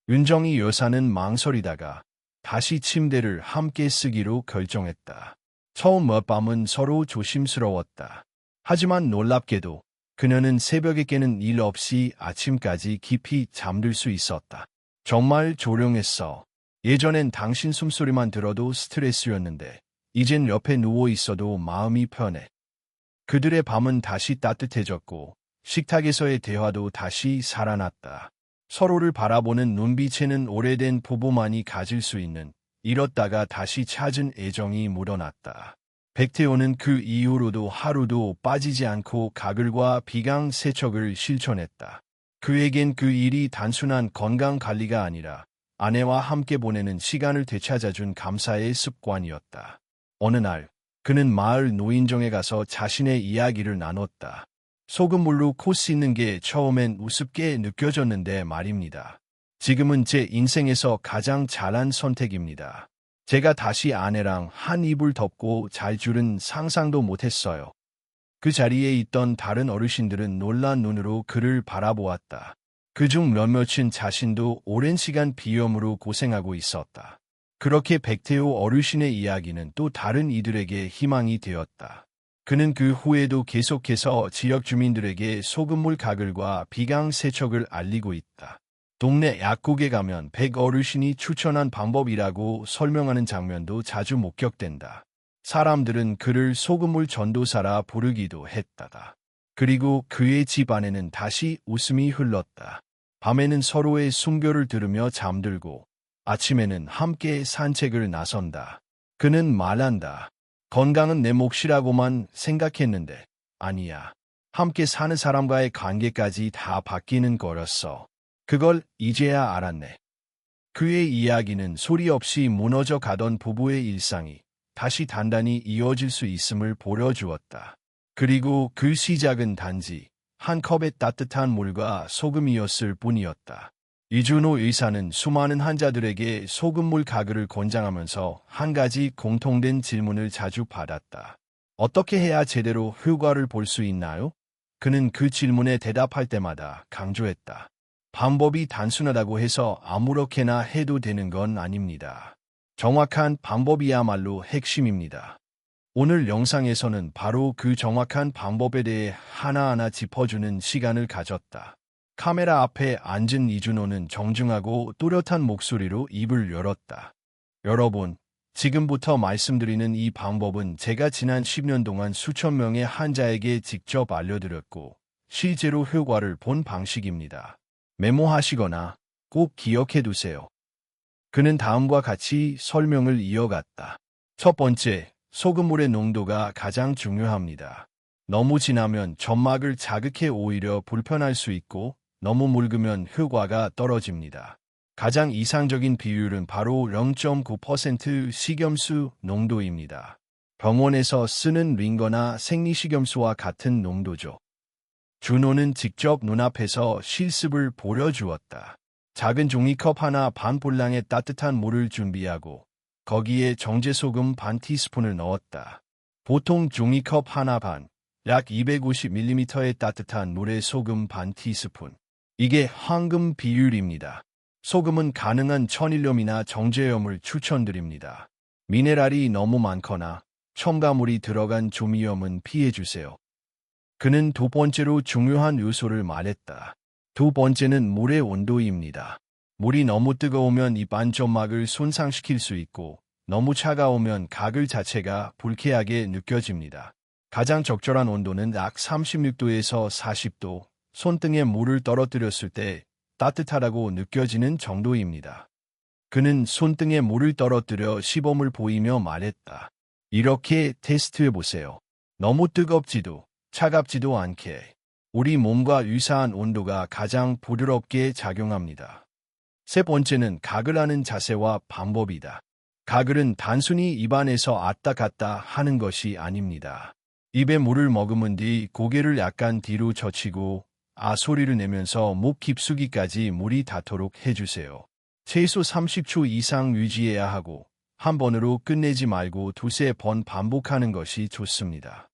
윤정희 여사는 망설이다가 다시 침대를 함께 쓰기로 결정했다. 처음 몇 밤은 서로 조심스러웠다. 하지만 놀랍게도 그녀는 새벽에 깨는 일 없이 아침까지 깊이 잠들 수 있었다. 정말 조용했어. 예전엔 당신 숨소리만 들어도 스트레스였는데 이젠 옆에 누워 있어도 마음이 편해. 그들의 밤은 다시 따뜻해졌고 식탁에서의 대화도 다시 살아났다. 서로를 바라보는 눈빛에는 오래된 부부만이 가질 수 있는 잃었다가 다시 찾은 애정이 묻어났다. 백태호는 그 이후로도 하루도 빠지지 않고 가글과 비강 세척을 실천했다. 그에겐 그 일이 단순한 건강 관리가 아니라 아내와 함께 보내는 시간을 되찾아준 감사의 습관이었다. 어느 날 그는 마을 노인정에 가서 자신의 이야기를 나눴다. 소금물로 코 씻는 게 처음엔 우습게 느껴졌는데 말입니다. 지금은 제 인생에서 가장 잘한 선택입니다. 제가 다시 아내랑 한 이불 덮고 잘 줄은 상상도 못했어요. 그 자리에 있던 다른 어르신들은 놀란 눈으로 그를 바라보았다. 그중 몇몇은 자신도 오랜 시간 비염으로 고생하고 있었다. 그렇게 백태호 어르신의 이야기는 또 다른 이들에게 희망이 되었다. 그는 그 후에도 계속해서 지역 주민들에게 소금물 가글과 비강 세척을 알리고 있다. 동네 약국에 가면 백 어르신이 추천한 방법이라고 설명하는 장면도 자주 목격된다. 사람들은 그를 소금물 전도사라 부르기도 했다다. 그리고 그의 집 안에는 다시 웃음이 흘렀다. 밤에는 서로의 순교를 들으며 잠들고 아침에는 함께 산책을 나선다. 그는 말한다. 건강은 내 몫이라고만 생각했는데 아니야. 함께 사는 사람과의 관계까지 다 바뀌는 거였어. 그걸 이제야 알았네. 그의 이야기는 소리 없이 무너져 가던 부부의 일상이 다시 단단히 이어질 수 있음을 보여주었다. 그리고 그 시작은 단지 한 컵의 따뜻한 물과 소금이었을 뿐이었다. 이준호 의사는 수많은 환자들에게 소금물 가글을 권장하면서 한 가지 공통된 질문을 자주 받았다. 어떻게 해야 제대로 효과를 볼 수 있나요? 그는 그 질문에 대답할 때마다 강조했다. 방법이 단순하다고 해서 아무렇게나 해도 되는 건 아닙니다. 정확한 방법이야말로 핵심입니다. 오늘 영상에서는 바로 그 정확한 방법에 대해 하나하나 짚어주는 시간을 가졌다. 카메라 앞에 앉은 이준호는 정중하고 또렷한 목소리로 입을 열었다. 여러분, 지금부터 말씀드리는 이 방법은 제가 지난 10년 동안 수천 명의 환자에게 직접 알려드렸고 실제로 효과를 본 방식입니다. 메모하시거나 꼭 기억해 두세요. 그는 다음과 같이 설명을 이어갔다. 첫 번째, 소금물의 농도가 가장 중요합니다. 너무 진하면 점막을 자극해 오히려 불편할 수 있고 너무 묽으면 효과가 떨어집니다. 가장 이상적인 비율은 바로 0.9% 식염수 농도입니다. 병원에서 쓰는 링거나 생리식염수와 같은 농도죠. 준호는 직접 눈앞에서 실습을 보여주었다. 작은 종이컵 하나 반 분량의 따뜻한 물을 준비하고 거기에 정제소금 반 티스푼을 넣었다. 보통 종이컵 하나 반, 약 250ml의 따뜻한 물에 소금 반 티스푼. 이게 황금 비율입니다. 소금은 가능한 천일염이나 정제염을 추천드립니다. 미네랄이 너무 많거나 첨가물이 들어간 조미염은 피해주세요. 그는 두 번째로 중요한 요소를 말했다. 두 번째는 물의 온도입니다. 물이 너무 뜨거우면 입안 점막을 손상시킬 수 있고 너무 차가우면 가글 자체가 불쾌하게 느껴집니다. 가장 적절한 온도는 약 36도에서 40도, 손등에 물을 떨어뜨렸을 때 따뜻하다고 느껴지는 정도입니다. 그는 손등에 물을 떨어뜨려 시범을 보이며 말했다. 이렇게 테스트해보세요. 너무 뜨겁지도 차갑지도 않게 우리 몸과 유사한 온도가 가장 부드럽게 작용합니다. 세 번째는 가글하는 자세와 방법이다. 가글은 단순히 입안에서 왔다 갔다 하는 것이 아닙니다. 입에 물을 머금은 뒤 고개를 약간 뒤로 젖히고 아 소리를 내면서 목 깊숙이까지 물이 닿도록 해주세요. 최소 30초 이상 유지해야 하고 한 번으로 끝내지 말고 두세 번 반복하는 것이 좋습니다.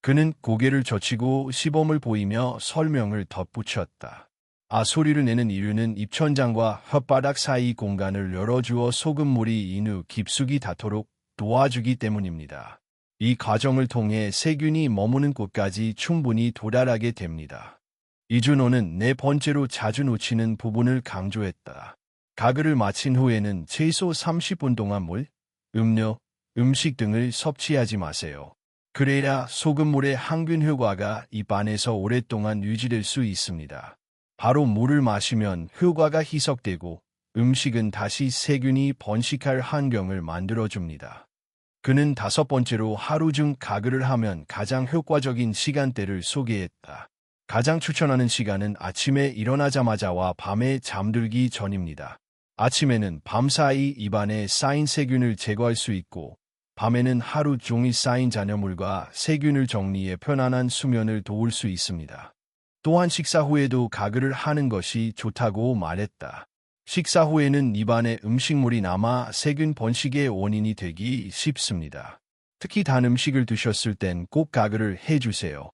그는 고개를 젖히고 시범을 보이며 설명을 덧붙였다. 아 소리를 내는 이유는 입천장과 혓바닥 사이 공간을 열어주어 소금물이 인후 깊숙이 닿도록 도와주기 때문입니다. 이 과정을 통해 세균이 머무는 곳까지 충분히 도달하게 됩니다. 이준호는 네 번째로 자주 놓치는 부분을 강조했다. 가글을 마친 후에는 최소 30분 동안 물, 음료, 음식 등을 섭취하지 마세요. 그래야 소금물의 항균 효과가 입 안에서 오랫동안 유지될 수 있습니다. 바로 물을 마시면 효과가 희석되고 음식은 다시 세균이 번식할 환경을 만들어줍니다. 그는 5번째로 하루 중 가글을 하면 가장 효과적인 시간대를 소개했다. 가장 추천하는 시간은 아침에 일어나자마자와 밤에 잠들기 전입니다. 아침에는 밤사이 입안에 쌓인 세균을 제거할 수 있고 밤에는 하루 종일 쌓인 잔여물과 세균을 정리해 편안한 수면을 도울 수 있습니다. 또한 식사 후에도 가글을 하는 것이 좋다고 말했다. 식사 후에는 입안에 음식물이 남아 세균 번식의 원인이 되기 쉽습니다. 특히 단 음식을 드셨을 땐 꼭 가글을 해주세요.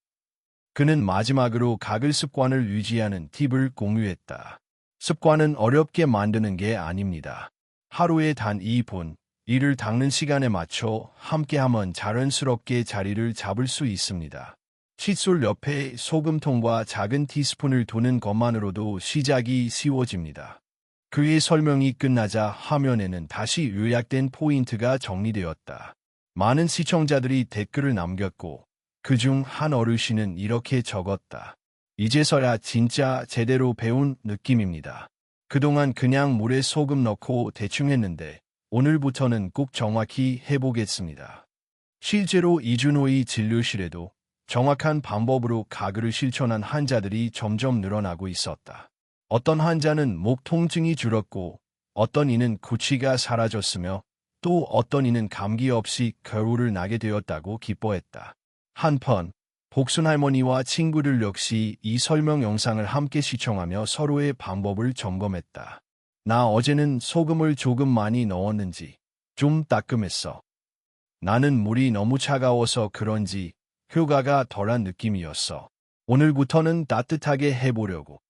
그는 마지막으로 가글 습관을 유지하는 팁을 공유했다. 습관은 어렵게 만드는 게 아닙니다. 하루에 단 2분, 이를 닦는 시간에 맞춰 함께하면 자연스럽게 자리를 잡을 수 있습니다. 칫솔 옆에 소금통과 작은 티스푼을 두는 것만으로도 시작이 쉬워집니다. 그의 설명이 끝나자 화면에는 다시 요약된 포인트가 정리되었다. 많은 시청자들이 댓글을 남겼고 그중 한 어르신은 이렇게 적었다. 이제서야 진짜 제대로 배운 느낌입니다. 그동안 그냥 물에 소금 넣고 대충 했는데 오늘부터는 꼭 정확히 해보겠습니다. 실제로 이준호의 진료실에도 정확한 방법으로 가글을 실천한 환자들이 점점 늘어나고 있었다. 어떤 환자는 목 통증이 줄었고 어떤 이는 구취가 사라졌으며 또 어떤 이는 감기 없이 겨울을 나게 되었다고 기뻐했다. 한편 복순 할머니와 친구들 역시 이 설명 영상을 함께 시청하며 서로의 방법을 점검했다. 나 어제는 소금을 조금 많이 넣었는지 좀 따끔했어. 나는 물이 너무 차가워서 그런지 효과가 덜한 느낌이었어. 오늘부터는 따뜻하게 해보려고.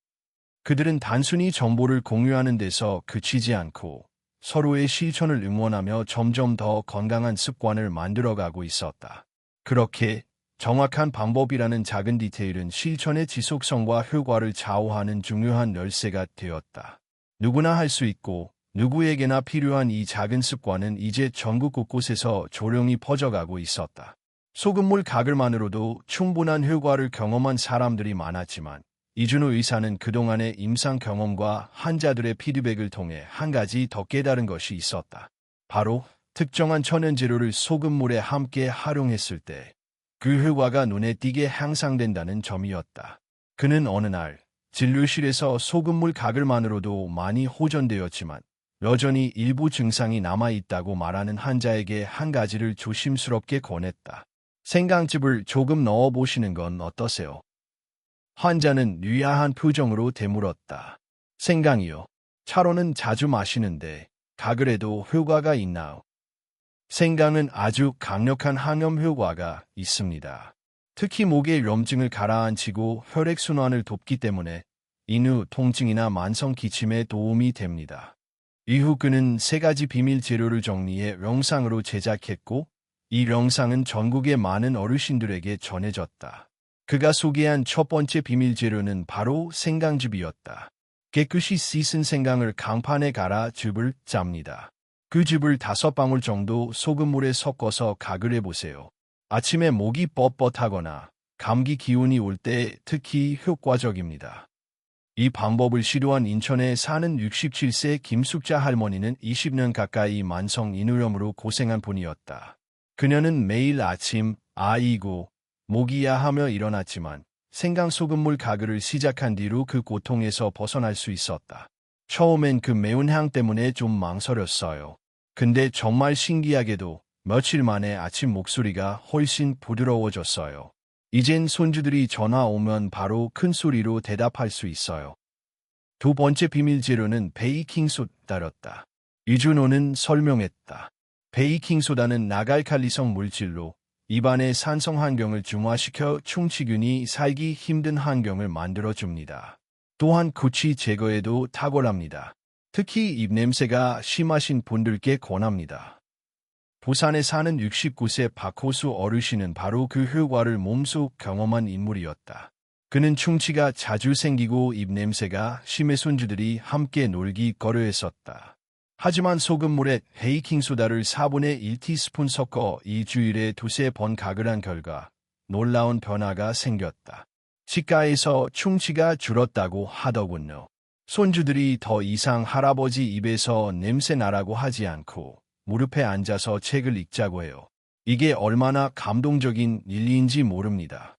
그들은 단순히 정보를 공유하는 데서 그치지 않고 서로의 실천을 응원하며 점점 더 건강한 습관을 만들어가고 있었다. 그렇게 정확한 방법이라는 작은 디테일은 실천의 지속성과 효과를 좌우하는 중요한 열쇠가 되었다. 누구나 할 수 있고 누구에게나 필요한 이 작은 습관은 이제 전국 곳곳에서 조용히 퍼져가고 있었다. 소금물 가글만으로도 충분한 효과를 경험한 사람들이 많았지만 이준호 의사는 그동안의 임상 경험과 환자들의 피드백을 통해 한 가지 더 깨달은 것이 있었다. 바로 특정한 천연재료를 소금물에 함께 활용했을 때 그 효과가 눈에 띄게 향상된다는 점이었다. 그는 어느 날 진료실에서 소금물 가글만으로도 많이 호전되었지만 여전히 일부 증상이 남아있다고 말하는 환자에게 한 가지를 조심스럽게 권했다. 생강즙을 조금 넣어보시는 건 어떠세요? 환자는 유야한 표정으로 되물었다. 생강이요. 차로는 자주 마시는데 가글에도 효과가 있나요? 생강은 아주 강력한 항염 효과가 있습니다. 특히 목의 염증을 가라앉히고 혈액순환을 돕기 때문에 인후 통증이나 만성 기침에 도움이 됩니다. 이후 그는 3가지 비밀 재료를 정리해 영상으로 제작했고 이 영상은 전국의 많은 어르신들에게 전해졌다. 그가 소개한 첫 번째 비밀 재료는 바로 생강즙이었다. 깨끗이 씻은 생강을 강판에 갈아 즙을 짭니다. 그 즙을 5방울 정도 소금물에 섞어서 가글해 보세요. 아침에 목이 뻣뻣하거나 감기 기운이 올 때 특히 효과적입니다. 이 방법을 시도한 인천에 사는 67세 김숙자 할머니는 20년 가까이 만성 인후염으로 고생한 분이었다. 그녀는 매일 아침 아이고 목이야 하며 일어났지만 생강소금물 가글을 시작한 뒤로 그 고통에서 벗어날 수 있었다. 처음엔 그 매운 향 때문에 좀 망설였어요. 근데 정말 신기하게도 며칠 만에 아침 목소리가 훨씬 부드러워졌어요. 이젠 손주들이 전화 오면 바로 큰 소리로 대답할 수 있어요. 2번째 비밀 재료는 베이킹소다였다. 이준호는 설명했다. 베이킹소다는 나갈칼리성 물질로 입안의 산성 환경을 중화시켜 충치균이 살기 힘든 환경을 만들어줍니다. 또한 구취 제거에도 탁월합니다. 특히 입냄새가 심하신 분들께 권합니다. 부산에 사는 69세 박호수 어르신은 바로 그 효과를 몸소 경험한 인물이었다. 그는 충치가 자주 생기고 입냄새가 심해 손주들이 함께 놀기 꺼려했었다. 하지만 소금물에 베이킹소다를 4분의 1티스푼 섞어 일주일에 두세 번 가글 한 결과 놀라운 변화가 생겼다. 치과에서 충치가 줄었다고 하더군요. 손주들이 더 이상 할아버지 입에서 냄새 나라고 하지 않고 무릎에 앉아서 책을 읽자고 해요. 이게 얼마나 감동적인 일인지 모릅니다.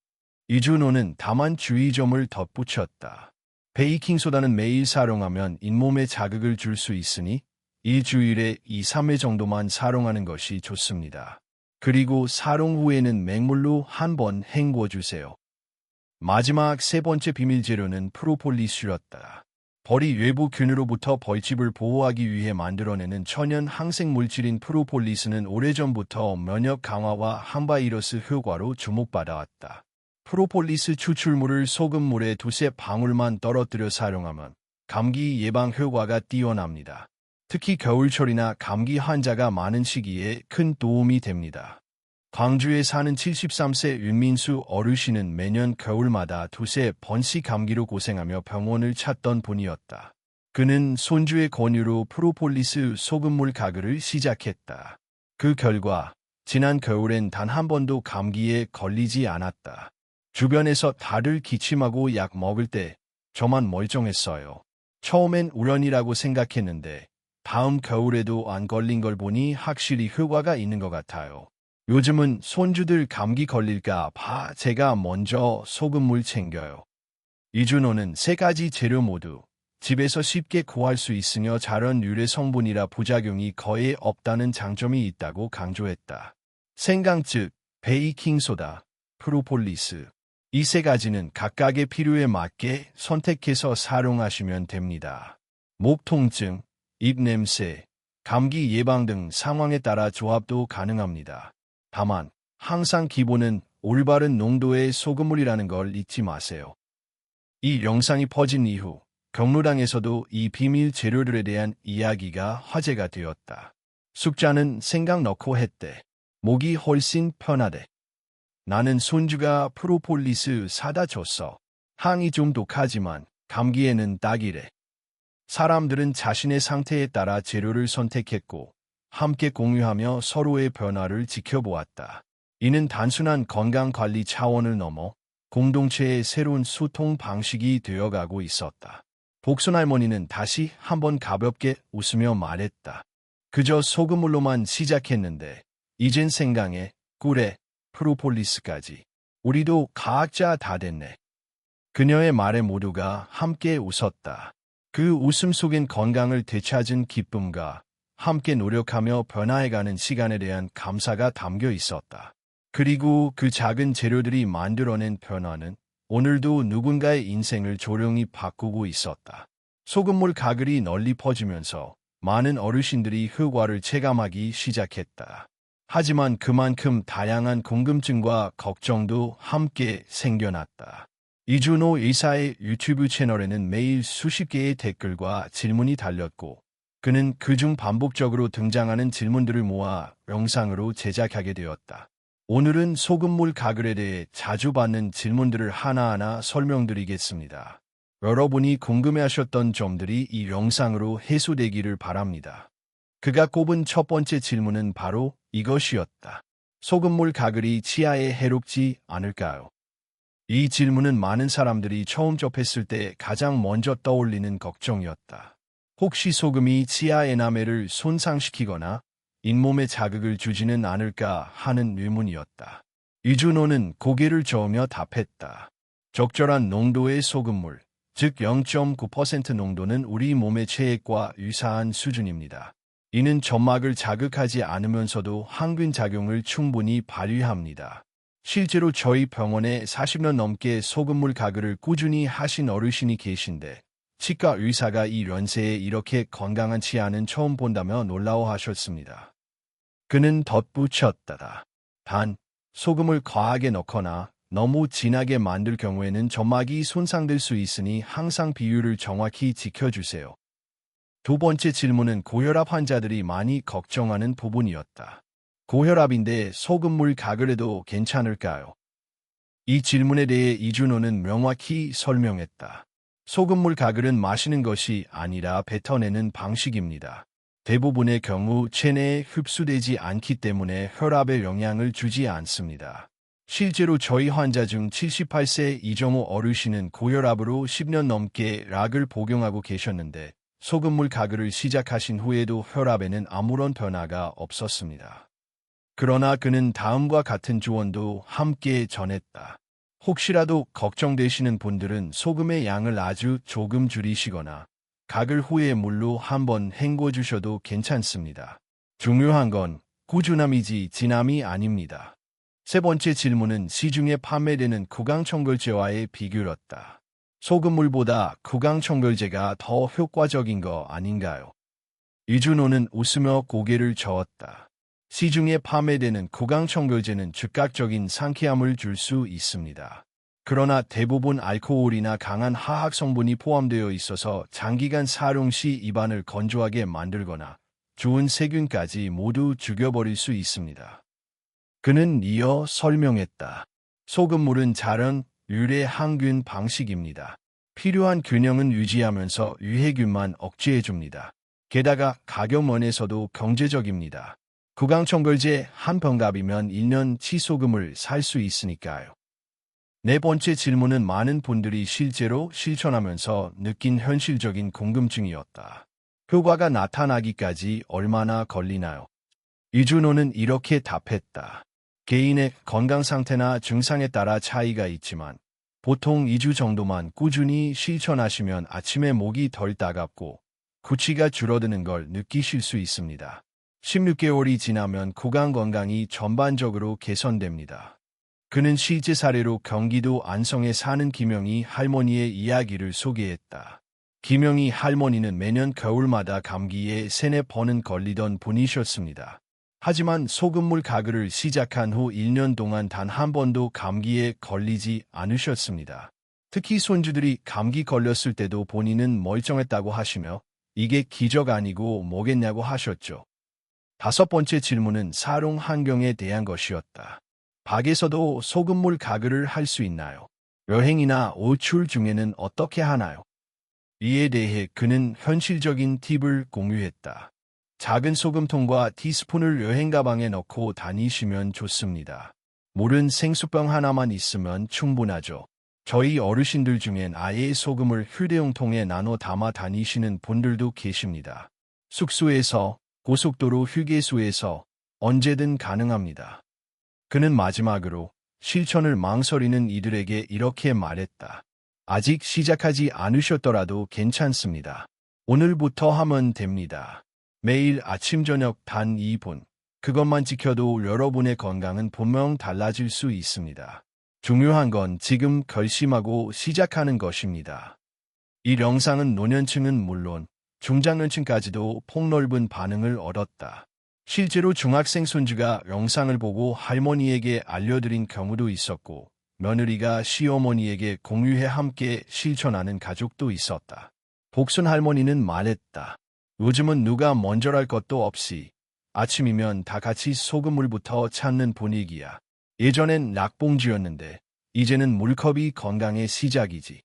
이준호는 다만 주의점을 덧붙였다. 베이킹소다는 매일 사용하면 잇몸에 자극을 줄 수 있으니 일주일에 2, 3회 정도만 사용하는 것이 좋습니다. 그리고 사용 후에는 맹물로 한 번 헹궈주세요. 마지막 세 번째 비밀 재료는 프로폴리스였다. 벌이 외부 균으로부터 벌집을 보호하기 위해 만들어내는 천연 항생 물질인 프로폴리스는 오래전부터 면역 강화와 항바이러스 효과로 주목받아왔다. 프로폴리스 추출물을 소금물에 두세 방울만 떨어뜨려 사용하면 감기 예방 효과가 뛰어납니다. 특히 겨울철이나 감기 환자가 많은 시기에 큰 도움이 됩니다. 광주에 사는 73세 윤민수 어르신은 매년 겨울마다 두세 번씩 감기로 고생하며 병원을 찾던 분이었다. 그는 손주의 권유로 프로폴리스 소금물 가글을 시작했다. 그 결과 지난 겨울엔 단 한 번도 감기에 걸리지 않았다. 주변에서 다들 기침하고 약 먹을 때 저만 멀쩡했어요. 처음엔 우연이라고 생각했는데 다음 겨울에도 안 걸린 걸 보니 확실히 효과가 있는 것 같아요. 요즘은 손주들 감기 걸릴까 봐 제가 먼저 소금물 챙겨요. 이준호는 세 가지 재료 모두 집에서 쉽게 구할 수 있으며 자연 유래 성분이라 부작용이 거의 없다는 장점이 있다고 강조했다. 생강즙, 베이킹소다, 프로폴리스. 이 세 가지는 각각의 필요에 맞게 선택해서 사용하시면 됩니다. 목 통증, 입 냄새, 감기 예방 등 상황에 따라 조합도 가능합니다. 다만 항상 기본은 올바른 농도의 소금물이라는 걸 잊지 마세요. 이 영상이 퍼진 이후 경로당에서도 이 비밀 재료들에 대한 이야기가 화제가 되었다. 숙자는 생강 넣고 했대. 목이 훨씬 편하대. 나는 손주가 프로폴리스 사다 줬어. 향이 좀 독하지만 감기에는 딱이래. 사람들은 자신의 상태에 따라 재료를 선택했고 함께 공유하며 서로의 변화를 지켜보았다. 이는 단순한 건강관리 차원을 넘어 공동체의 새로운 소통 방식이 되어가고 있었다. 복순 할머니는 다시 한번 가볍게 웃으며 말했다. 그저 소금물로만 시작했는데 이젠 생강에 꿀에 프로폴리스까지. 우리도 과학자 다 됐네. 그녀의 말에 모두가 함께 웃었다. 그 웃음 속엔 건강을 되찾은 기쁨과 함께 노력하며 변화해가는 시간에 대한 감사가 담겨 있었다. 그리고 그 작은 재료들이 만들어낸 변화는 오늘도 누군가의 인생을 조용히 바꾸고 있었다. 소금물 가글이 널리 퍼지면서 많은 어르신들이 효과를 체감하기 시작했다. 하지만 그만큼 다양한 궁금증과 걱정도 함께 생겨났다. 이준호 의사의 유튜브 채널에는 매일 수십 개의 댓글과 질문이 달렸고 그는 그중 반복적으로 등장하는 질문들을 모아 영상으로 제작하게 되었다. 오늘은 소금물 가글에 대해 자주 받는 질문들을 하나하나 설명드리겠습니다. 여러분이 궁금해하셨던 점들이 이 영상으로 해소되기를 바랍니다. 그가 꼽은 첫 번째 질문은 바로 이것이었다. 소금물 가글이 치아에 해롭지 않을까요? 이 질문은 많은 사람들이 처음 접했을 때 가장 먼저 떠올리는 걱정이었다. 혹시 소금이 치아 에나멜을 손상시키거나 잇몸에 자극을 주지는 않을까 하는 의문이었다. 이준호는 고개를 저으며 답했다. 적절한 농도의 소금물, 즉 0.9% 농도는 우리 몸의 체액과 유사한 수준입니다. 이는 점막을 자극하지 않으면서도 항균 작용을 충분히 발휘합니다. 실제로 저희 병원에 40년 넘게 소금물 가글을 꾸준히 하신 어르신이 계신데 치과 의사가 이 연세에 이렇게 건강한 치아는 처음 본다며 놀라워하셨습니다. 그는 덧붙였다. 단, 소금을 과하게 넣거나 너무 진하게 만들 경우에는 점막이 손상될 수 있으니 항상 비율을 정확히 지켜주세요. 두 번째 질문은 고혈압 환자들이 많이 걱정하는 부분이었다. 고혈압인데 소금물 가글에도 괜찮을까요? 이 질문에 대해 이준호는 명확히 설명했다. 소금물 가글은 마시는 것이 아니라 뱉어내는 방식입니다. 대부분의 경우 체내에 흡수되지 않기 때문에 혈압에 영향을 주지 않습니다. 실제로 저희 환자 중 78세 이정호 어르신은 고혈압으로 10년 넘게 약을 복용하고 계셨는데 소금물 가글을 시작하신 후에도 혈압에는 아무런 변화가 없었습니다. 그러나 그는 다음과 같은 조언도 함께 전했다. 혹시라도 걱정되시는 분들은 소금의 양을 아주 조금 줄이시거나 가글 후에 물로 한번 헹궈주셔도 괜찮습니다. 중요한 건 꾸준함이지 진함이 아닙니다. 세 번째 질문은 시중에 판매되는 구강청결제와의 비교였다. 소금물보다 구강청결제가 더 효과적인 거 아닌가요? 이준호는 웃으며 고개를 저었다. 시중에 판매되는 구강청결제는 즉각적인 상쾌함을 줄 수 있습니다. 그러나 대부분 알코올이나 강한 화학 성분이 포함되어 있어서 장기간 사용 시 입안을 건조하게 만들거나 좋은 세균까지 모두 죽여버릴 수 있습니다. 그는 이어 설명했다. 소금물은 자연 유래 항균 방식입니다. 필요한 균형은 유지하면서 유해균만 억제해줍니다. 게다가 가격 면에서도 경제적입니다. 구강청결제 한 병갑이면 1년치 소금을 살 수 있으니까요. 네 번째 질문은 많은 분들이 실제로 실천하면서 느낀 현실적인 궁금증이었다. 효과가 나타나기까지 얼마나 걸리나요? 이준호는 이렇게 답했다. 개인의 건강 상태나 증상에 따라 차이가 있지만 보통 2주 정도만 꾸준히 실천하시면 아침에 목이 덜 따갑고 구취가 줄어드는 걸 느끼실 수 있습니다. 16개월이 지나면 구강 건강이 전반적으로 개선됩니다. 그는 실제 사례로 경기도 안성에 사는 김영희 할머니의 이야기를 소개했다. 김영희 할머니는 매년 겨울마다 감기에 3-4번은 걸리던 분이셨습니다. 하지만 소금물 가글을 시작한 후 1년 동안 단 한 번도 감기에 걸리지 않으셨습니다. 특히 손주들이 감기 걸렸을 때도 본인은 멀쩡했다고 하시며 이게 기적 아니고 뭐겠냐고 하셨죠. 다섯 번째 질문은 사용 환경에 대한 것이었다. 밖에서도 소금물 가글을 할 수 있나요? 여행이나 외출 중에는 어떻게 하나요? 이에 대해 그는 현실적인 팁을 공유했다. 작은 소금통과 티스푼을 여행 가방에 넣고 다니시면 좋습니다. 물은 생수병 하나만 있으면 충분하죠. 저희 어르신들 중엔 아예 소금을 휴대용통에 나눠 담아 다니시는 분들도 계십니다. 숙소에서, 고속도로 휴게소에서 언제든 가능합니다. 그는 마지막으로 실천을 망설이는 이들에게 이렇게 말했다. 아직 시작하지 않으셨더라도 괜찮습니다. 오늘부터 하면 됩니다. 매일 아침 저녁 단 2분. 그것만 지켜도 여러분의 건강은 분명 달라질 수 있습니다. 중요한 건 지금 결심하고 시작하는 것입니다. 이 영상은 노년층은 물론 중장년층까지도 폭넓은 반응을 얻었다. 실제로 중학생 손주가 영상을 보고 할머니에게 알려드린 경우도 있었고 며느리가 시어머니에게 공유해 함께 실천하는 가족도 있었다. 복순 할머니는 말했다. 요즘은 누가 먼저랄 것도 없이 아침이면 다 같이 소금물부터 찾는 분위기야. 예전엔 낙봉지였는데 이제는 물컵이 건강의 시작이지.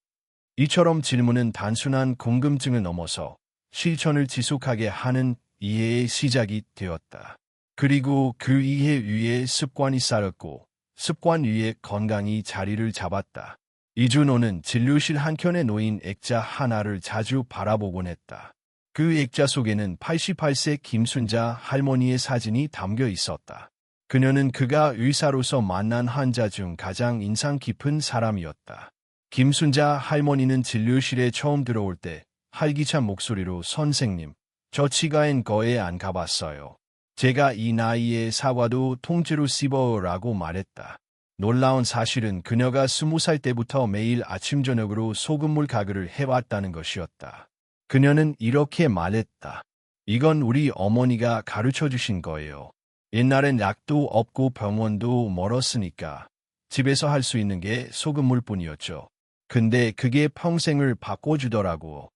이처럼 질문은 단순한 궁금증을 넘어서 실천을 지속하게 하는 이해의 시작이 되었다. 그리고 그 이해 위에 습관이 쌓였고 습관 위에 건강이 자리를 잡았다. 이준호는 진료실 한켠에 놓인 액자 하나를 자주 바라보곤 했다. 그 액자 속에는 88세 김순자 할머니의 사진이 담겨 있었다. 그녀는 그가 의사로서 만난 환자 중 가장 인상 깊은 사람이었다. 김순자 할머니는 진료실에 처음 들어올 때 활기찬 목소리로 선생님, 저 치과엔 거의 안 가봤어요. 제가 이 나이에 사과도 통째로 씹어라고 말했다. 놀라운 사실은 그녀가 20살 때부터 매일 아침 저녁으로 소금물 가글을 해왔다는 것이었다. 그녀는 이렇게 말했다. 이건 우리 어머니가 가르쳐주신 거예요. 옛날엔 약도 없고 병원도 멀었으니까 집에서 할 수 있는 게 소금물뿐이었죠. 근데 그게 평생을 바꿔주더라고.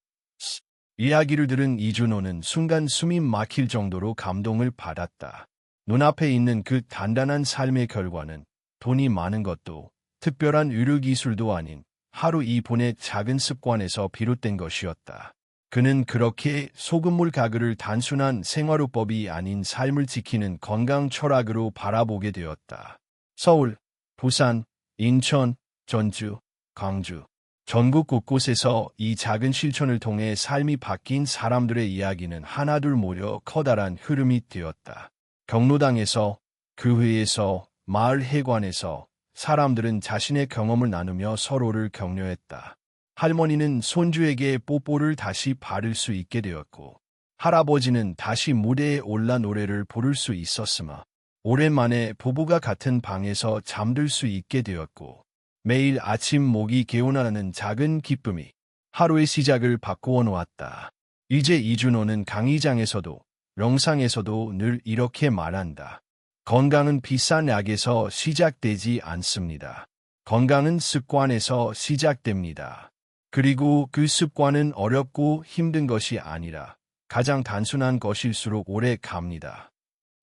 이야기를 들은 이준호는 순간 숨이 막힐 정도로 감동을 받았다. 눈앞에 있는 그 단단한 삶의 결과는 돈이 많은 것도 특별한 의료기술도 아닌 하루 2분의 작은 습관에서 비롯된 것이었다. 그는 그렇게 소금물 가글을 단순한 생활요법이 아닌 삶을 지키는 건강 철학으로 바라보게 되었다. 서울, 부산, 인천, 전주, 광주, 전국 곳곳에서 이 작은 실천을 통해 삶이 바뀐 사람들의 이야기는 하나둘 모여 커다란 흐름이 되었다. 경로당에서, 교회에서, 마을 회관에서 사람들은 자신의 경험을 나누며 서로를 격려했다. 할머니는 손주에게 뽀뽀를 다시 바를 수 있게 되었고, 할아버지는 다시 무대에 올라 노래를 부를 수 있었으며, 오랜만에 부부가 같은 방에서 잠들 수 있게 되었고, 매일 아침 목이 개운하는 작은 기쁨이 하루의 시작을 바꾸어 놓았다. 이제 이준호는 강의장에서도, 영상에서도 늘 이렇게 말한다. 건강은 비싼 약에서 시작되지 않습니다. 건강은 습관에서 시작됩니다. 그리고 그 습관은 어렵고 힘든 것이 아니라 가장 단순한 것일수록 오래 갑니다.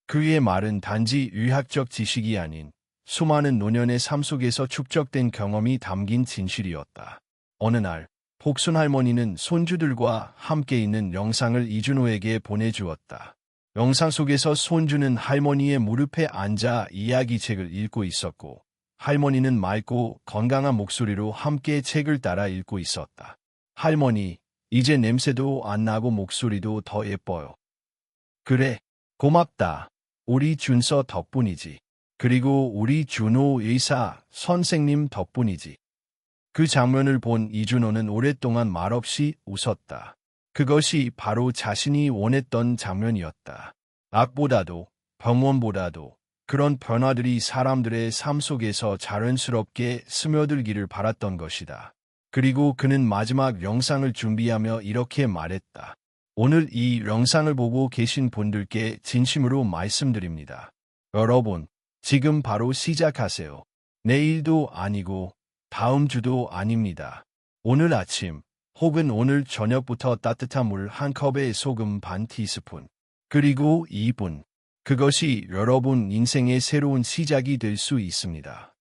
그의 말은 단지 의학적 지식이 아닌 수많은 노년의 삶 속에서 축적된 경험이 담긴 진실이었다. 어느 날, 복순 할머니는 손주들과 함께 있는 영상을 이준호에게 보내주었다. 영상 속에서 손주는 할머니의 무릎에 앉아 이야기책을 읽고 있었고, 할머니는 맑고 건강한 목소리로 함께 책을 따라 읽고 있었다. 할머니, 이제 냄새도 안 나고 목소리도 더 예뻐요. 그래, 고맙다. 우리 준서 덕분이지. 그리고 우리 준호 의사 선생님 덕분이지. 그 장면을 본 이준호는 오랫동안 말없이 웃었다. 그것이 바로 자신이 원했던 장면이었다. 악보다도, 병원보다도 그런 변화들이 사람들의 삶 속에서 자연스럽게 스며들기를 바랐던 것이다. 그리고 그는 마지막 영상을 준비하며 이렇게 말했다. 오늘 이 영상을 보고 계신 분들께 진심으로 말씀드립니다. 여러분, 지금 바로 시작하세요. 내일도 아니고 다음 주도 아닙니다. 오늘 아침 혹은 오늘 저녁부터 따뜻한 물 한 컵에 소금 반 티스푼, 그리고 2분. 그것이 여러분 인생의 새로운 시작이 될 수 있습니다.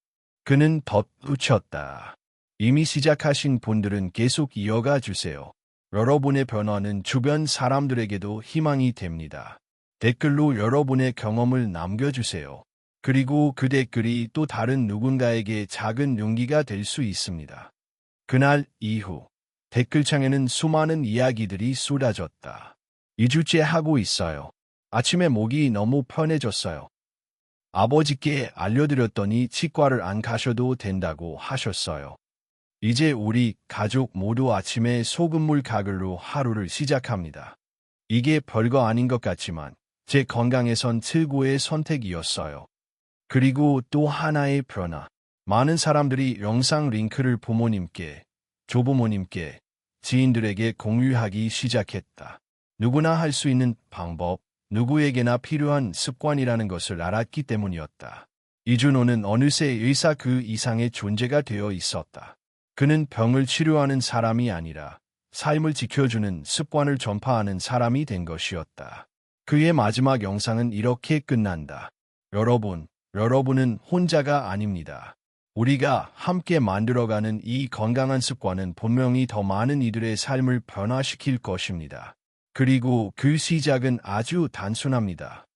그는 덧붙였다. 이미 시작하신 분들은 계속 이어가 주세요. 여러분의 변화는 주변 사람들에게도 희망이 됩니다. 댓글로 여러분의 경험을 남겨주세요. 그리고 그 댓글이 또 다른 누군가에게 작은 용기가 될 수 있습니다. 그날 이후 댓글창에는 수많은 이야기들이 쏟아졌다. 2주째 하고 있어요. 아침에 목이 너무 편해졌어요. 아버지께 알려드렸더니 치과를 안 가셔도 된다고 하셨어요. 이제 우리 가족 모두 아침에 소금물 가글로 하루를 시작합니다. 이게 별거 아닌 것 같지만 제 건강에선 최고의 선택이었어요. 그리고 또 하나의 변화. 많은 사람들이 영상 링크를 부모님께, 조부모님께, 지인들에게 공유하기 시작했다. 누구나 할 수 있는 방법, 누구에게나 필요한 습관이라는 것을 알았기 때문이었다. 이준호는 어느새 의사 그 이상의 존재가 되어 있었다. 그는 병을 치료하는 사람이 아니라 삶을 지켜주는 습관을 전파하는 사람이 된 것이었다. 그의 마지막 영상은 이렇게 끝난다. 여러분은 혼자가 아닙니다. 우리가 함께 만들어가는 이 건강한 습관은 분명히 더 많은 이들의 삶을 변화시킬 것입니다. 그리고 그 시작은 아주 단순합니다.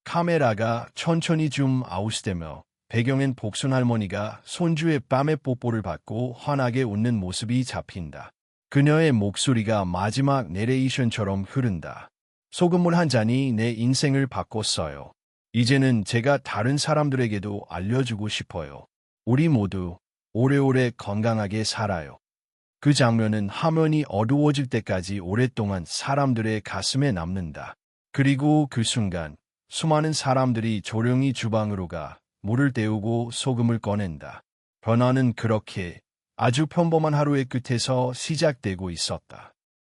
카메라가 천천히 줌아웃되며 배경엔 복순 할머니가 손주의 뺨에 뽀뽀를 받고 환하게 웃는 모습이 잡힌다. 그녀의 목소리가 마지막 내레이션처럼 흐른다. 소금물 한 잔이 내 인생을 바꿨어요. 이제는 제가 다른 사람들에게도 알려주고 싶어요. 우리 모두 오래오래 건강하게 살아요. 그 장면은 화면이 어두워질 때까지 오랫동안 사람들의 가슴에 남는다. 그리고 그 순간 수많은 사람들이 조용히 주방으로 가 물을 데우고 소금을 꺼낸다. 변화는 그렇게 아주 평범한 하루의 끝에서 시작되고 있었다.